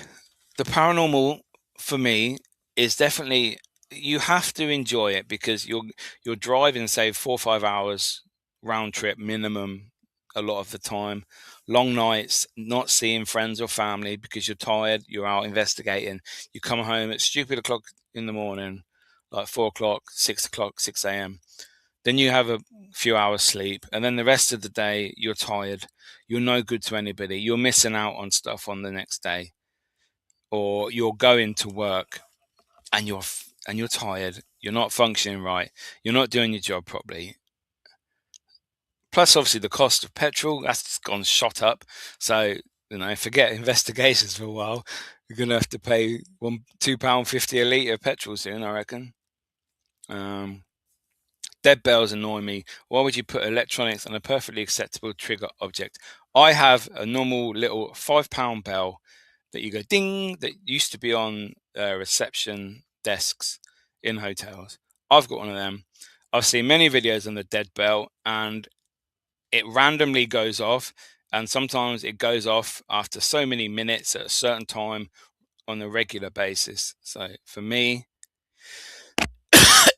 the paranormal for me is definitely, you have to enjoy it because you're driving, say, 4 or 5 hours round trip minimum a lot of the time, long nights, not seeing friends or family because you're tired, you're out investigating, you come home at stupid o'clock in the morning, like 4 o'clock, 6 o'clock, 6 a.m. Then you have a few hours sleep, and then the rest of the day you're tired, you're no good to anybody, you're missing out on stuff on the next day, or you're going to work and you're tired, you're not functioning right, you're not doing your job properly. Plus, obviously, the cost of petrol that's just gone shot up. So, forget investigations for a while. You're gonna have to pay £2.50 a litre of petrol soon, I reckon. Um, Dead bells annoy me. Why would you put electronics on a perfectly acceptable trigger object? I have a normal little £5 bell that you go ding, that used to be on reception desks in hotels. I've got one of them. I've seen many videos on the dead bell, and it randomly goes off, and sometimes it goes off after so many minutes at a certain time on a regular basis. So for me,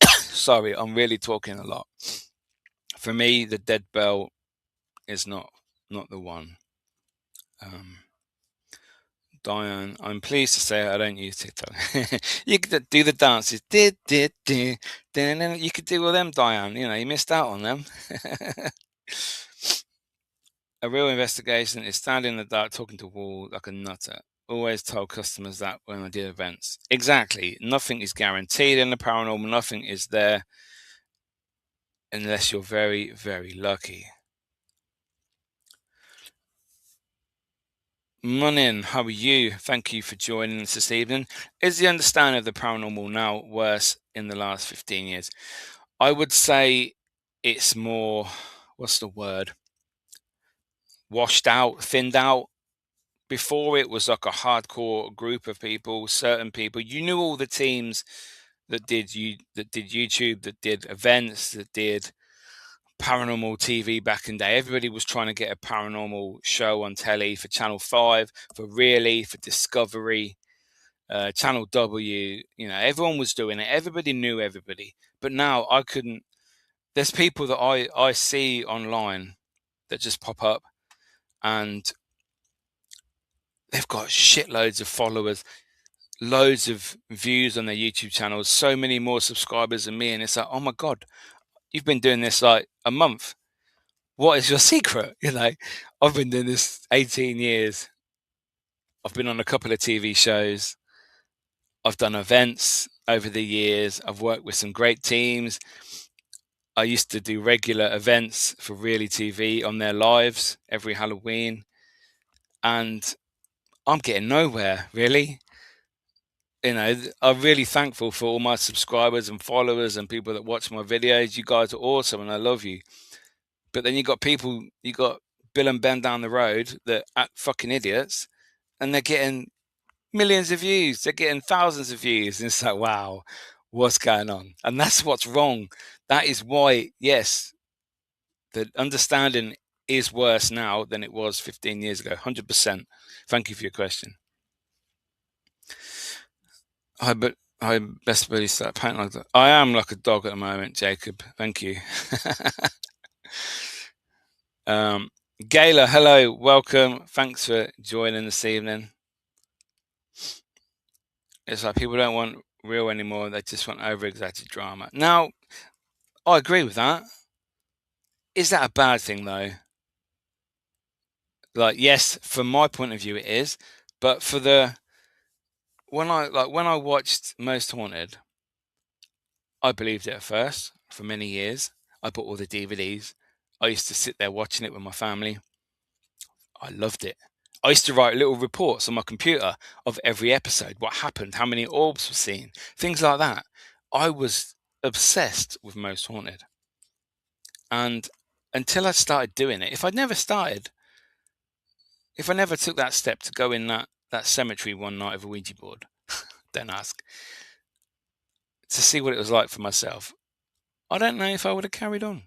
sorry, I'm really talking a lot. For me, the dead bell is not the one. Um, Diane, I'm pleased to say I don't use TikTok. You could do the dances. You could do all them, Diane. You missed out on them. A real investigation is standing in the dark talking to a wall like a nutter. Always told customers that when I did events. Exactly. Nothing is guaranteed in the paranormal. Nothing is there unless you're very, very lucky. Munin, how are you? Thank you for joining us this evening. Is the understanding of the paranormal now worse in the last 15 years? I would say it's more, what's the word? Washed out, thinned out. Before, it was like a hardcore group of people, certain people. You knew all the teams that did YouTube, that did events, that did paranormal TV back in the day. Everybody was trying to get a paranormal show on telly for Channel 5, for Really, for Discovery, Channel W. Everyone was doing it. Everybody knew everybody. But now I couldn't. There's people that I see online that just pop up, and they've got shitloads of followers, loads of views on their YouTube channels, so many more subscribers than me. And it's like, oh my God, you've been doing this like a month. What is your secret? I've been doing this 18 years. I've been on a couple of TV shows. I've done events over the years. I've worked with some great teams. I used to do regular events for Really TV on their lives every Halloween. And I'm getting nowhere, really. I'm really thankful for all my subscribers and followers and people that watch my videos. You guys are awesome and I love you. But then you got Bill and Ben down the road that act fucking idiots, and they're getting millions of views. They're getting thousands of views. And it's like, wow, what's going on? And that's what's wrong. That is why, yes, the understanding is worse now than it was 15 years ago. 100%. Thank you for your question. I best buddy start panting like that. I am like a dog at the moment, Jacob. Thank you. Gayla, hello, welcome. Thanks for joining this evening. It's like people don't want real anymore. They just want over-exaggerated drama. Now, I agree with that. Is that a bad thing, though? Like, yes, from my point of view, it is. But for when I watched Most Haunted, I believed it at first for many years. I bought all the DVDs. I used to sit there watching it with my family. I loved it. I used to write little reports on my computer of every episode, what happened, how many orbs were seen, things like that. I was obsessed with Most Haunted. And until I started doing it, if I never took that step to go in that cemetery one night with a Ouija board, don't ask, to see what it was like for myself, I don't know if I would have carried on.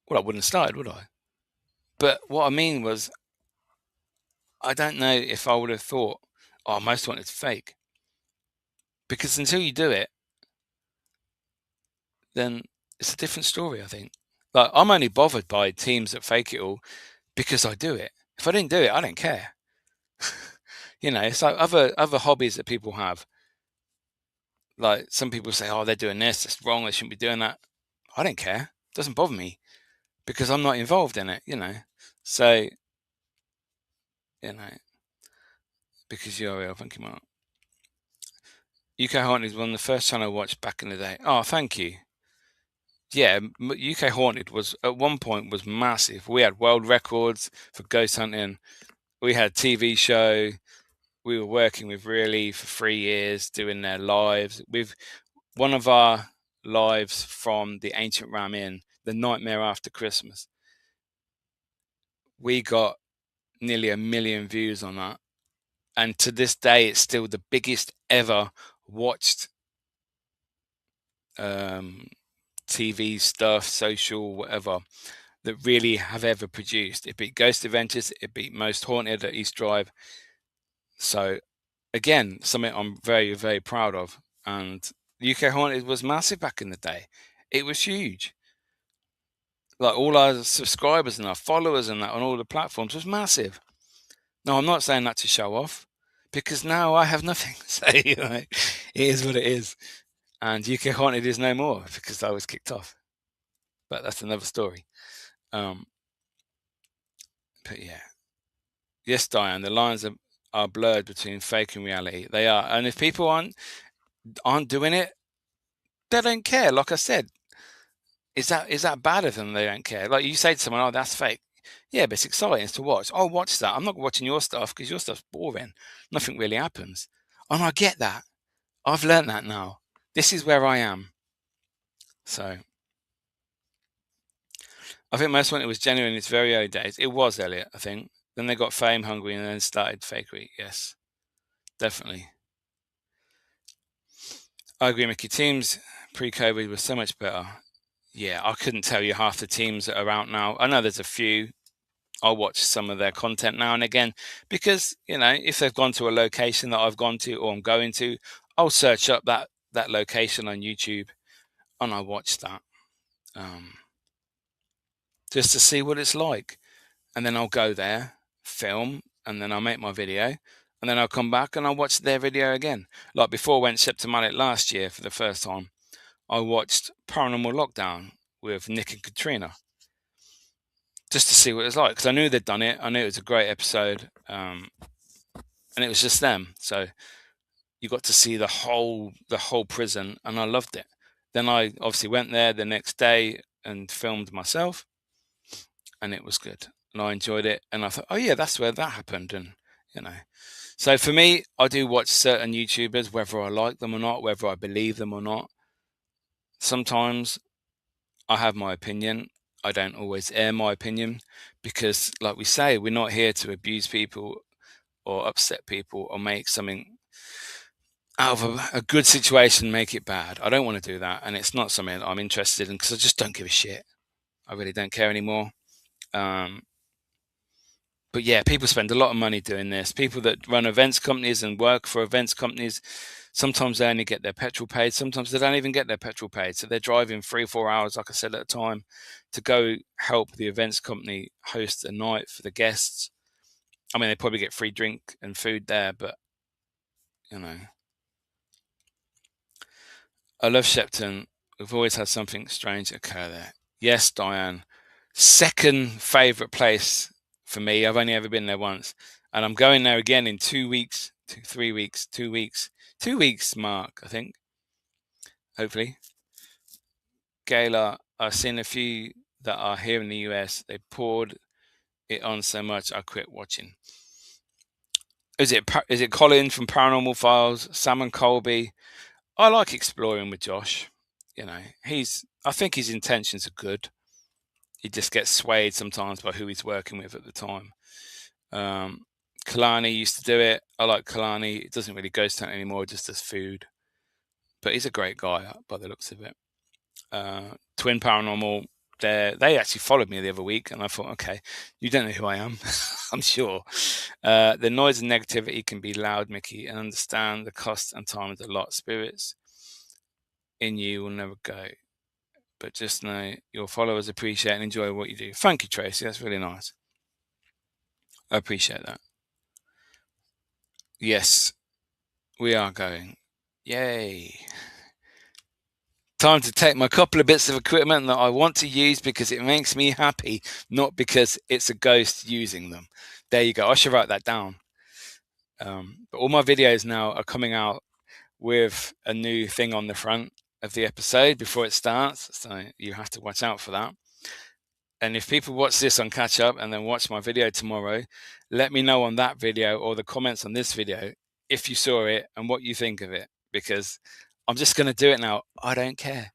Well, I wouldn't have started, would I? But what I mean was, I don't know if I would have thought, oh, Most Haunted's fake. Because until you do it, then it's a different story, I think. Like, I'm only bothered by teams that fake it all because I do it. If I didn't do it, I don't care. It's like other hobbies that people have. Like, some people say, oh, they're doing this, that's wrong, they shouldn't be doing that. I don't care. It doesn't bother me because I'm not involved in it, So, because you're real, thank you, Mark. UK Haunted was one of the first channel I watched back in the day. Oh, thank you. Yeah, UK Haunted was at one point was massive. We had world records for ghost hunting. We had a TV show. We were working with Really for 3 years doing their lives. With one of our lives from the Ancient Ram Inn, The Nightmare After Christmas. We got nearly 1 million views on that. And to this day, it's still the biggest ever watched TV stuff, social, whatever, that really have ever produced. It beat Ghost Adventures, it beat Most Haunted at East Drive. So, again, something I'm very, very proud of. And UK Haunted was massive back in the day. It was huge. Like, all our subscribers and our followers and that on all the platforms was massive. No, I'm not saying that to show off, because now I have nothing. So, it is what it is. And UK Haunted is no more because I was kicked off. But that's another story. But yeah. Yes, Diane, the lines are blurred between fake and reality. They are. And if people aren't doing it, they don't care. Like I said, is that bad of them? They don't care. Like, you say to someone, oh, that's fake. Yeah, but it's exciting to watch. I'll watch that. I'm not watching your stuff because your stuff's boring. Nothing really happens. And I get that. I've learned that now. This is where I am. So, I think most when it was genuine in its very early days. It was, Elliot, I think. Then they got fame hungry and then started fakery. Yes, definitely. I agree, Mickey. Teams pre-COVID were so much better. Yeah, I couldn't tell you half the teams that are out now. I know there's a few. I'll watch some of their content now and again because, if they've gone to a location that I've gone to or I'm going to, I'll search up that location on YouTube and I watch that just to see what it's like. And then I'll go there, film, and then I'll make my video. And then I'll come back and I'll watch their video again. Like before I went Septimatic last year for the first time, I watched Paranormal Lockdown with Nick and Katrina just to see what it was like. Because I knew they'd done it. I knew it was a great episode. And it was just them. So you got to see the whole prison and I loved it. Then I obviously went there the next day and filmed myself. And it was good. And I enjoyed it. And I thought, oh yeah, that's where that happened. And, So for me, I do watch certain YouTubers, whether I like them or not, whether I believe them or not. Sometimes I have my opinion. I don't always air my opinion because, like we say, we're not here to abuse people or upset people or make something out of a good situation, make it bad. I don't want to do that. And it's not something that I'm interested in because I just don't give a shit. I really don't care anymore. Um, but yeah, people spend a lot of money doing this. People that run events companies and work for events companies, sometimes they only get their petrol paid. Sometimes they don't even get their petrol paid. So they're driving 3 or 4 hours, like I said at a time, to go help the events company host a night for the guests. I mean, they probably get free drink and food there, but you know, I love Shepton. We've always had something strange occur there. Yes, Diane. Second favourite place for me. I've only ever been there once. And I'm going there again in 2 weeks, 3 weeks, 2 weeks. 2 weeks, Mark, I think. Hopefully. Gala, I've seen a few that are here in the US. They poured it on so much I quit watching. Is it Colin from Paranormal Files? Sam and Colby? I like exploring with Josh. You know, I think his intentions are good. He just gets swayed sometimes by who he's working with at the time. Kalani used to do it. I like Kalani. It doesn't really ghost hunt anymore, just as food. But he's a great guy by the looks of it. Twin Paranormal, they actually followed me the other week, and I thought, okay, you don't know who I am, I'm sure. The noise and negativity can be loud, Mickey, and understand the cost and time is a lot. Spirits in you will never go. But just know your followers appreciate and enjoy what you do. Thank you, Tracy. That's really nice. I appreciate that. Yes, we are going. Yay. Time to take my couple of bits of equipment that I want to use because it makes me happy, not because it's a ghost using them. There you go. I should write that down. But all my videos now are coming out with a new thing on the front of the episode before it starts. So you have to watch out for that. And if people watch this on catch up and then watch my video tomorrow, let me know on that video or the comments on this video if you saw it and what you think of it, because I'm just going to do it now. I don't care.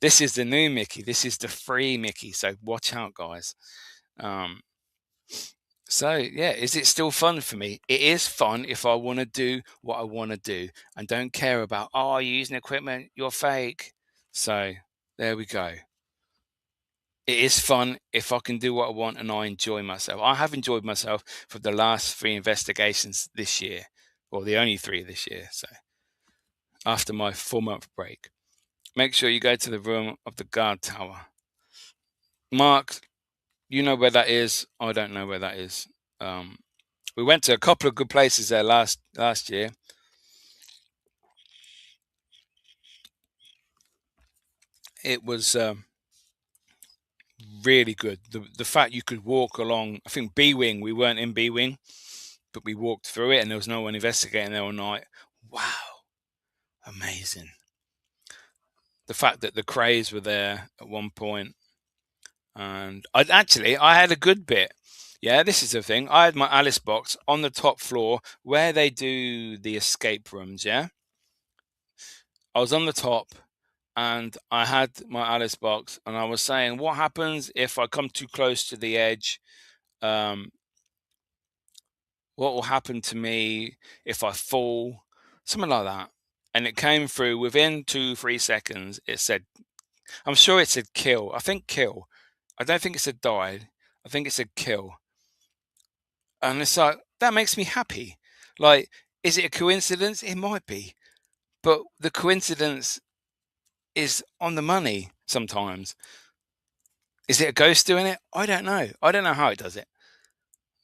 This is the new Mickey. This is the free Mickey. So watch out, guys. So yeah, is it still fun for me? It is fun if I want to do what I want to do and don't care about, oh, you're using equipment, you're fake. So there we go. It is fun if I can do what I want and I enjoy myself. I have enjoyed myself for the last 3 investigations this year, or the only 3 this year. So after my 4-month break, make sure you go to the room of the guard tower. Mark, you know where that is. I don't know where that is. We went to a couple of good places there last year. It was really good. The fact you could walk along, I think B Wing, we weren't in B Wing, but we walked through it and there was no one investigating there all night. Wow. Amazing. The fact that the Krays were there at one point, and I had a good bit. Yeah, this is the thing. I had my Alice box on the top floor where they do the escape rooms. Yeah, I was on the top, and I had my Alice box, and I was saying, what happens if I come too close to the edge? What will happen to me if I fall? Something like that. And it came through within 2-3 seconds. It said, I'm sure it said kill. I think kill. I don't think it said died. I think it said kill. And it's like, that makes me happy. Like, is it a coincidence? It might be. But the coincidence is on the money sometimes. Is it a ghost doing it? I don't know. I don't know how it does it.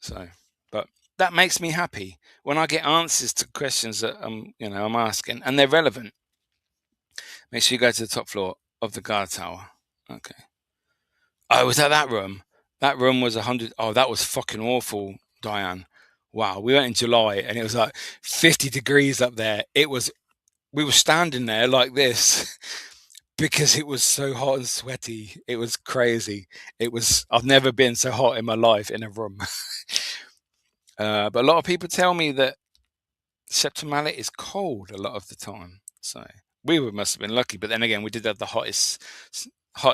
So, but that makes me happy when I get answers to questions that I'm asking and they're relevant. Make sure you go to the top floor of the guard tower. Okay. Oh, was that room? That room was 100. Oh, that was fucking awful, Diane. Wow. We went in July and it was like 50 degrees up there. We were standing there like this because it was so hot and sweaty. It was crazy. I've never been so hot in my life in a room. But a lot of people tell me that Septum Mallet is cold a lot of the time. So we must have been lucky. But then again, we did have the hottest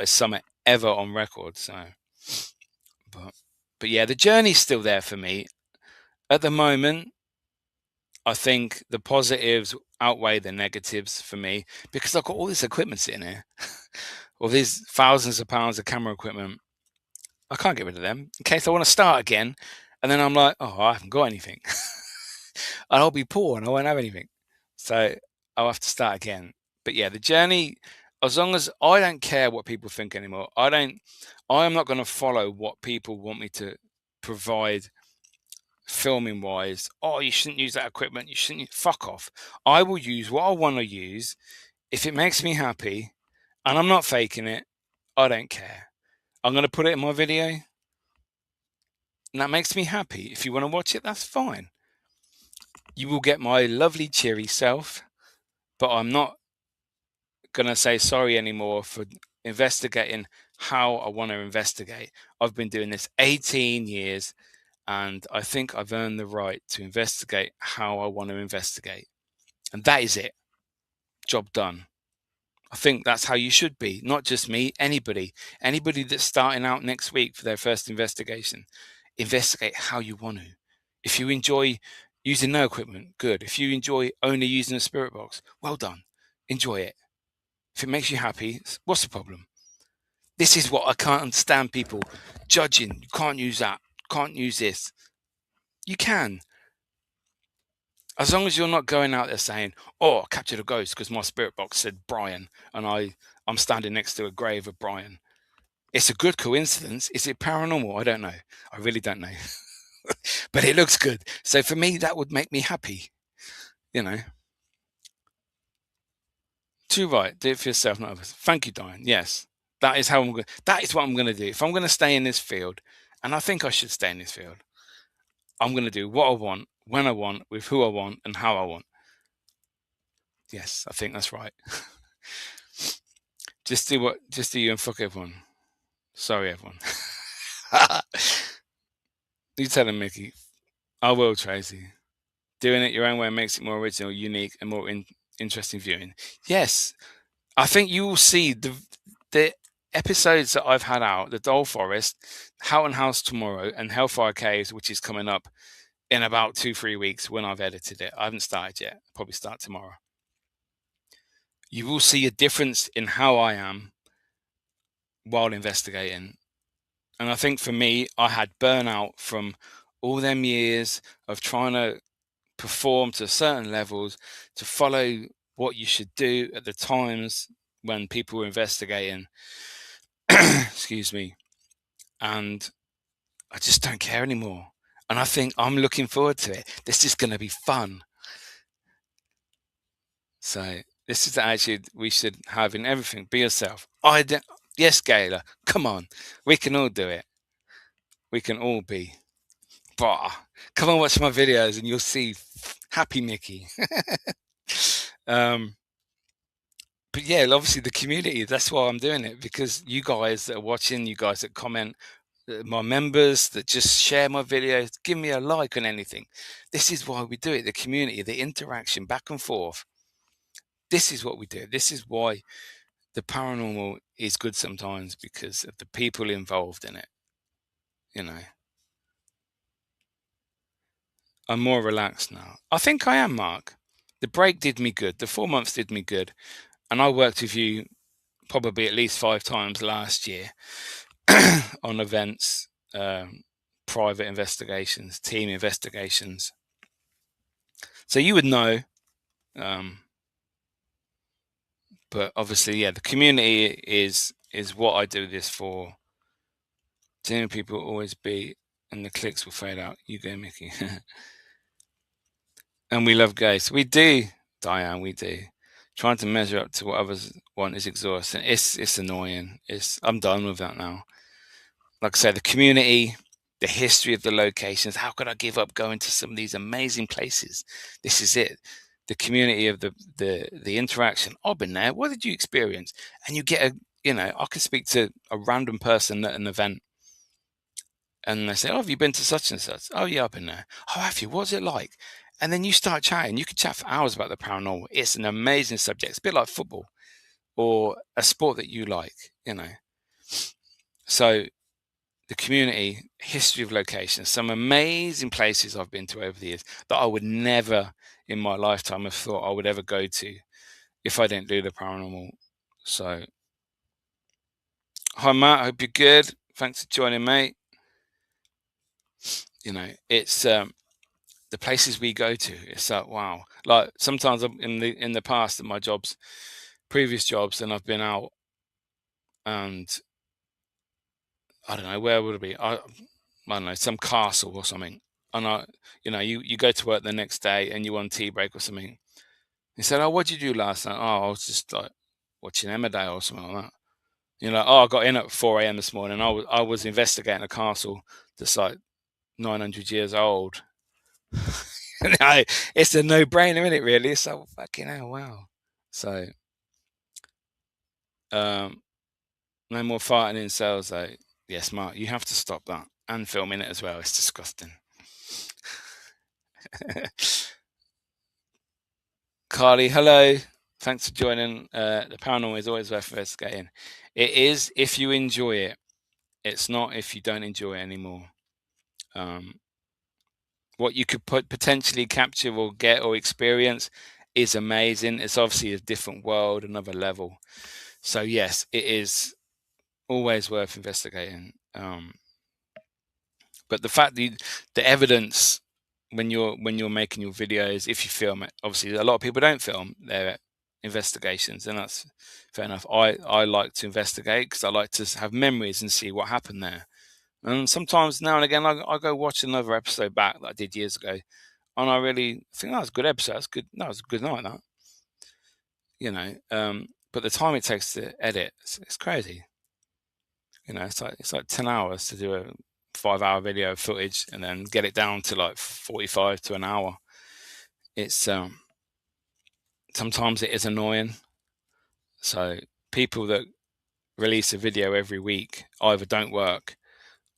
summer ever on record. So, but yeah, the journey's still there for me. At the moment, I think the positives outweigh the negatives for me because I've got all this equipment sitting here, all these thousands of pounds of camera equipment. I can't get rid of them in case I want to start again. And then I'm like, oh, I haven't got anything. And I'll be poor and I won't have anything. So I'll have to start again. But yeah, the journey, as long as I don't care what people think anymore, I am not going to follow what people want me to provide filming wise. Oh, you shouldn't use that equipment. You shouldn't. Fuck off. I will use what I want to use. If it makes me happy and I'm not faking it, I don't care. I'm going to put it in my video and that makes me happy. If you want to watch it, that's fine. You will get my lovely, cheery self, but I'm not going to say sorry anymore for investigating how I want to investigate. I've been doing this 18 years and I think I've earned the right to investigate how I want to investigate. And that is it. Job done. I think that's how you should be. Not just me, anybody that's starting out next week for their first investigation. Investigate how you want to. If you enjoy using no equipment, good. If you enjoy only using a spirit box, well done. Enjoy it. If it makes you happy, what's the problem? This is what I can't understand, people judging. You can't use that. Can't use this. You can. As long as you're not going out there saying, oh, I captured a ghost because my spirit box said Brian and I'm standing next to a grave of Brian. It's a good coincidence. Is it paranormal? I don't know. I really don't know. But it looks good. So for me, that would make me happy. You know. Too right. Do it for yourself, not others. Thank you, Diane. Yes. That is how I'm going. That is what I'm going to do. If I'm going to stay in this field, and I think I should stay in this field, I'm going to do what I want, when I want, with who I want, and how I want. Yes, I think that's right. Just do you and fuck everyone. Sorry, everyone. You tell him, Mickey. I will, Tracy. Doing it your own way makes it more original, unique, and more interesting viewing. Yes, I think you will see the episodes that I've had out, the Doll Forest, Houghton House tomorrow, and Hellfire Caves, which is coming up in about 2-3 weeks when I've edited it. I haven't started yet. I'll probably start tomorrow. You will see a difference in how I am while investigating. And I think for me, I had burnout from all them years of trying to perform to certain levels, to follow what you should do at the times when people were investigating. Excuse me. And I just don't care anymore. And I think I'm looking forward to it. This is going to be fun. So this is the attitude we should have in everything. Be yourself. Yes, Gayla. Come on. We can all do it. We can all be. Bah. Come and watch my videos and you'll see happy Mickey. But yeah, obviously the community, that's why I'm doing it, because you guys that are watching, you guys that comment, my members that just share my videos, give me a like on anything. This is why we do it. The community, the interaction back and forth. This is what we do. This is why the paranormal is good sometimes, because of the people involved in it. You know, I'm more relaxed now. I think I am, Mark. The break did me good. The 4 months did me good. And I worked with you probably at least 5 times last year on events, private investigations, team investigations. So you would know. But obviously, yeah, the community is what I do this for. Seeing people always be, and the clicks will fade out. You go, Mickey. And we love gays. We do, Diane. We do. Trying to measure up to what others want is exhausting. It's annoying. I'm done with that now. Like I said, the community, the history of the locations. How could I give up going to some of these amazing places? This is it. The community of the interaction. I've been there. What did you experience? And you get I could speak to a random person at an event and they say, oh, have you been to such and such? Oh, yeah, I've been there. Oh, have you? What's it like? And then you start chatting. You could chat for hours about the paranormal. It's an amazing subject. It's a bit like football or a sport that you like, So the community, history of locations, some amazing places I've been to over the years that I would never in my lifetime have thought I would ever go to if I didn't do the paranormal. So, hi Matt, hope you're good. Thanks for joining, mate. It's the places we go to. It's like wow. Like sometimes in the past at my previous jobs, and I've been out, and I don't know where would it be. I don't know, some castle or something. And you go to work the next day and you on tea break or something. He said, "Oh, what did you do last night?" "Oh, I was just like watching Emmerdale or something like that." You're like, "Oh, I got in at 4 a.m. this morning. I was investigating a castle that's like 900 years old." No, it's a no-brainer, isn't it? Really, it's like fucking hell, wow. So, no more farting in cells, though. Yes, Mark, you have to stop that and filming it as well. It's disgusting. Carly, hello. Thanks for joining. The paranormal is always worth investigating. It is if you enjoy it. It's not if you don't enjoy it anymore. What you could potentially capture or get or experience is amazing. It's obviously a different world, another level. So yes, it is always worth investigating. But the fact that the evidence when you're making your videos, if you film it, obviously a lot of people don't film their investigations, and that's fair enough. I like to investigate because I like to have memories and see what happened there. And sometimes now and again, I go watch another episode back that I did years ago, and I really think that was a good episode. That's good. That was a good night. But the time it takes to edit, it's crazy. It's like 10 hours to do a 5-hour video footage and then get it down to like 45 to an hour. It's sometimes it is annoying. So people that release a video every week either don't work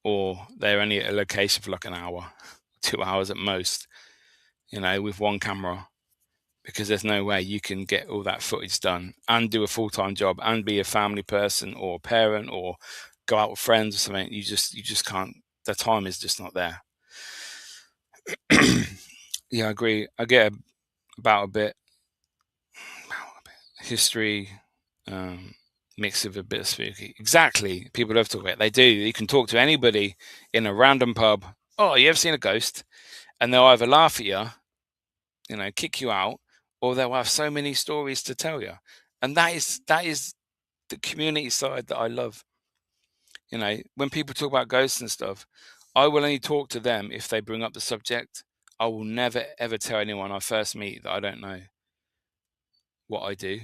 or they're only at a location for like an hour, 2 hours at most, with one camera, because there's no way you can get all that footage done and do a full-time job and be a family person or a parent or go out with friends or something. You just can't. The time is just not there. Yeah, I agree. I get about a bit history, mix of a bit of spooky. Exactly. People love to talk about it. They do. You can talk to anybody in a random pub. "Oh, you ever seen a ghost?" And they'll either laugh at you, kick you out, or they'll have so many stories to tell you. And that is the community side that I love. When people talk about ghosts and stuff, I will only talk to them if they bring up the subject. I will never ever tell anyone I first meet that I don't know what I do,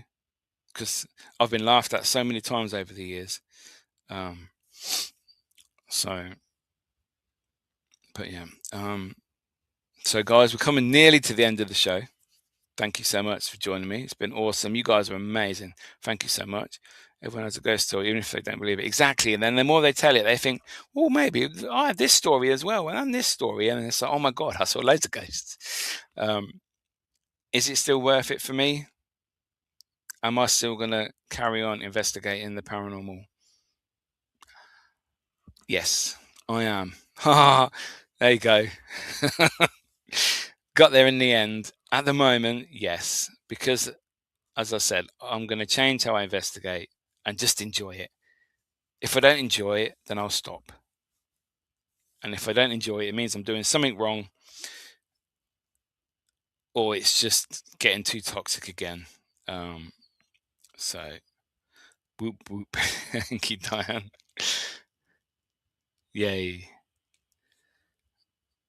because I've been laughed at so many times over the years. So, but yeah. So guys, we're coming nearly to the end of the show. Thank you so much for joining me. It's been awesome. You guys are amazing. Thank you so much. Everyone has a ghost story, even if they don't believe it. Exactly. And then the more they tell it, they think, well, maybe I have this story as well, and this story. And it's like, oh my God, I saw loads of ghosts. Is it still worth it for me? Am I still going to carry on investigating the paranormal? Yes, I am. There you go. Got there in the end. At the moment, yes, because as I said, I'm going to change how I investigate and just enjoy it. If I don't enjoy it, then I'll stop. And if I don't enjoy it, it means I'm doing something wrong, or it's just getting too toxic again. So, whoop whoop. Thank you, Diane. Yay.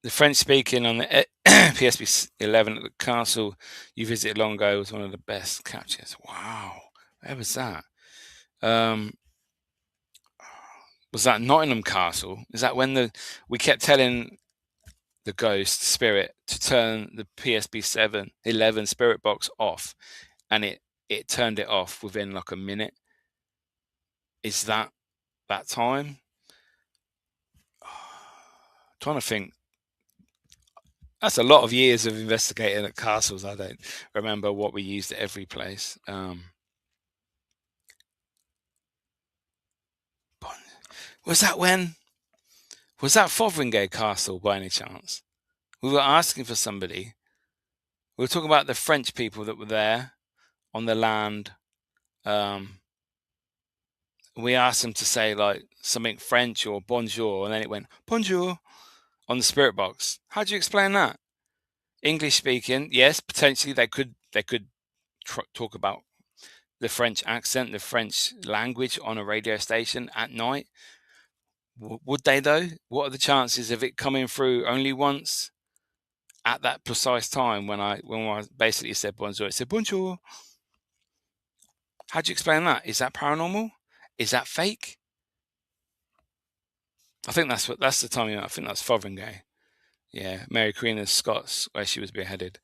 The French speaking on the PSP 11 at the castle you visited long ago was one of the best captures. Wow. Where was that? Was that Nottingham Castle? Is that when we kept telling the ghost spirit to turn the PSP 11 spirit box off, and it turned it off within like a minute? Is that time? Trying to think. That's a lot of years of investigating at castles. I don't remember what we used at every place. Was that Fotheringay Castle by any chance? We were asking for somebody. We were talking about the French people that were there on the land. We asked them to say like something French or bonjour, and then it went bonjour on the spirit box. How do you explain that? English speaking, yes, potentially they could talk about the French accent, the French language on a radio station at night. Would they though? What are the chances of it coming through only once at that precise time when I basically said bonjour? It said bonjour. How do you explain that? Is that paranormal? Is that fake? I think that's the time. I think that's Fotheringay. Yeah, Mary Queen of Scots, where she was beheaded.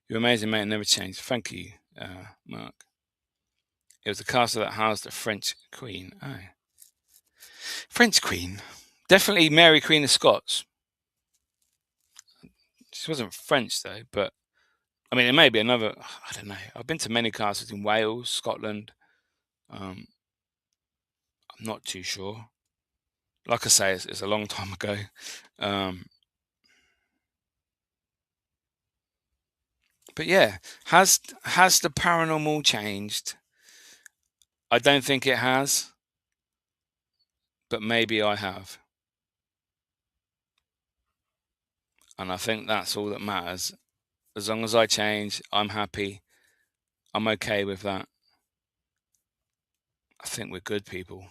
You're amazing, mate. Never changed. Thank you, Mark. It was the castle that housed the French Queen. Oh. French Queen? Definitely Mary Queen of Scots. She wasn't French, though, but I mean, it may be another. I don't know. I've been to many castles in Wales, Scotland. I'm not too sure. Like I say, it's a long time ago. But yeah, has the paranormal changed? I don't think it has, but maybe I have. And I think that's all that matters. As long as I change, I'm happy. I'm okay with that. I think we're good people.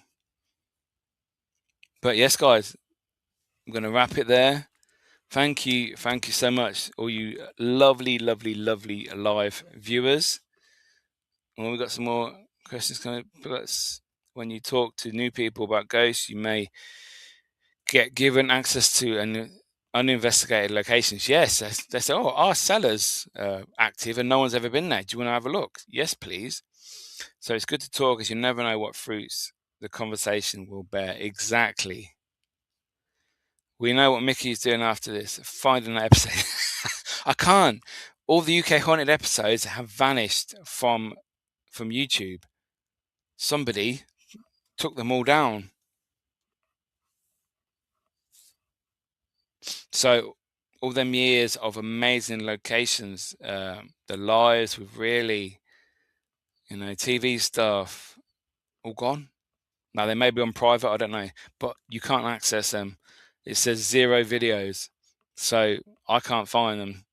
But yes, guys, I'm going to wrap it there. Thank you so much, all you lovely live viewers. Well, we've got some more questions coming up. When you talk to new people about ghosts, you may get given access to an uninvestigated locations. Yes, they say, oh, our cellar's active and no one's ever been there. Do you want to have a look? Yes, please. So it's good to talk, as you never know what fruits the conversation will bear. Exactly. We know what Mickey's doing after this. Finding that episode. I can't. All the UK haunted episodes have vanished from YouTube. Somebody took them all down. So all them years of amazing locations, the lives with really, TV stuff, all gone. Now they may be on private, I don't know, but you can't access them. It says 0 videos, so I can't find them.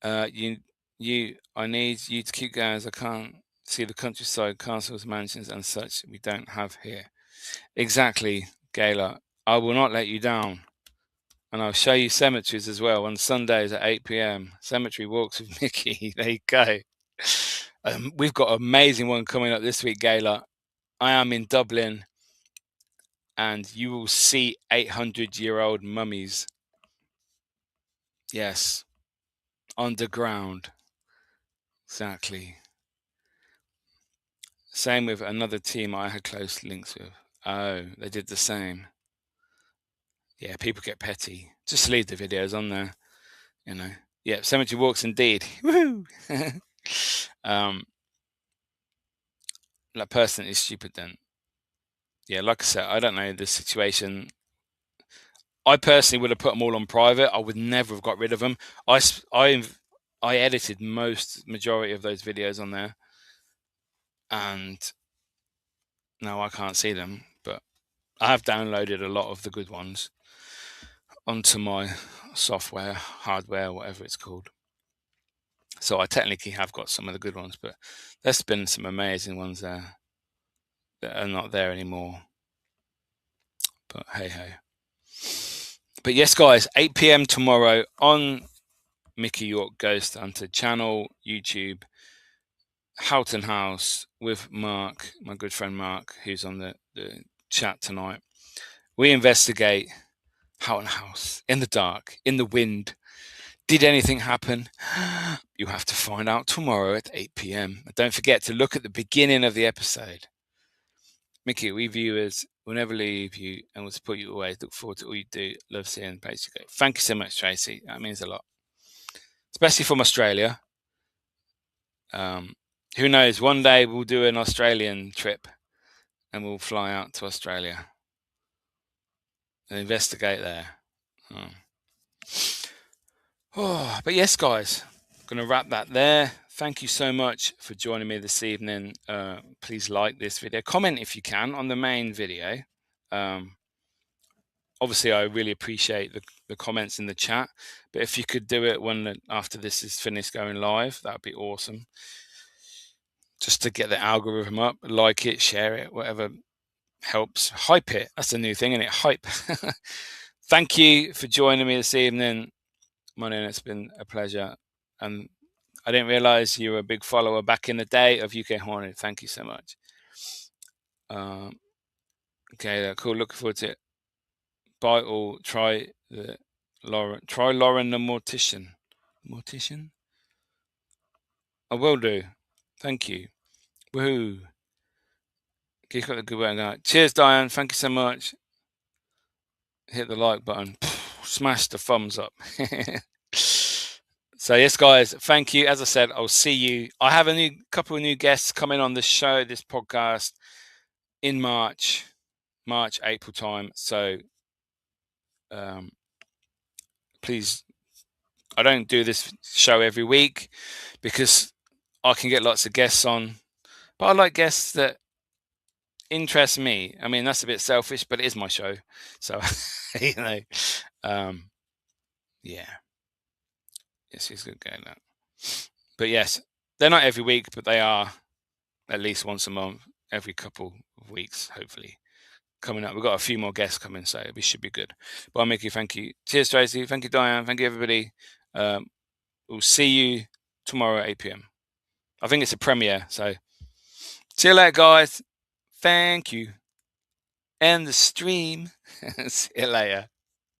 I need you to keep going, as I can't see the countryside, castles, mansions, and such we don't have here. Exactly, Gayla. I will not let you down. And I'll show you cemeteries as well on Sundays at 8 p.m. Cemetery walks with Mickey. There you go. We've got an amazing one coming up this week, Gayla. I am in Dublin, and you will see 800-year-old mummies. Yes, underground. Exactly. Same with another team I had close links with. Oh, they did the same. Yeah, people get petty. Just leave the videos on there, Yeah, cemetery walks indeed. Woo! That person is stupid then. Yeah, like I said, I don't know the situation. I personally would have put them all on private. I would never have got rid of them. I edited majority of those videos on there, and now I can't see them. But I have downloaded a lot of the good ones onto my software, hardware, whatever it's called. So I technically have got some of the good ones, but there's been some amazing ones there that are not there anymore. But hey ho. But yes, guys, 8 p.m. tomorrow on Mickey York Ghost Hunter channel, YouTube, Houghton House with Mark, my good friend Mark, who's on the chat tonight. We investigate Houghton House in the dark, in the wind. Did anything happen? You have to find out tomorrow at 8 p.m. And don't forget to look at the beginning of the episode. Mickey, we viewers will never leave you and will support you always. Look forward to all you do. Love seeing the page you go. Thank you so much, Tracy. That means a lot, especially from Australia. Who knows? One day we'll do an Australian trip and we'll fly out to Australia and investigate there. But yes, guys, I'm going to wrap that there. Thank you so much for joining me this evening. Please like this video, comment if you can on the main video. Obviously, I really appreciate the comments in the chat, but if you could do it after this is finished going live, that would be awesome. Just to get the algorithm up, like it, share it, whatever helps. Hype it. That's a new thing, isn't it? Hype. Thank you for joining me this evening. Monin, it's been a pleasure. And I didn't realize you were a big follower back in the day of UK Haunted. Thank you so much. Okay, cool. Looking forward to it. Bye all. Try Lauren the Mortician. Mortician? I will do. Thank you. Woohoo. Keep up the good work. Cheers, Diane. Thank you so much. Hit the like button. Smash the thumbs up. So yes, guys, thank you. As I said, I'll see you. I have a couple of new guests coming on the show, this podcast, in March, April time. So please, I don't do this show every week because I can get lots of guests on, but I like guests that interest me. I mean, that's a bit selfish, but it is my show. So, yeah. Yes, he's good getting that. But yes, they're not every week, but they are at least once a month, every couple of weeks, hopefully. Coming up, we've got a few more guests coming, so we should be good. Bye, Mickey. Thank you. Cheers, Tracy. Thank you, Diane. Thank you, everybody. We'll see you tomorrow at 8 p.m. I think it's a premiere, so see you later, guys. Thank you. End the stream. See you later.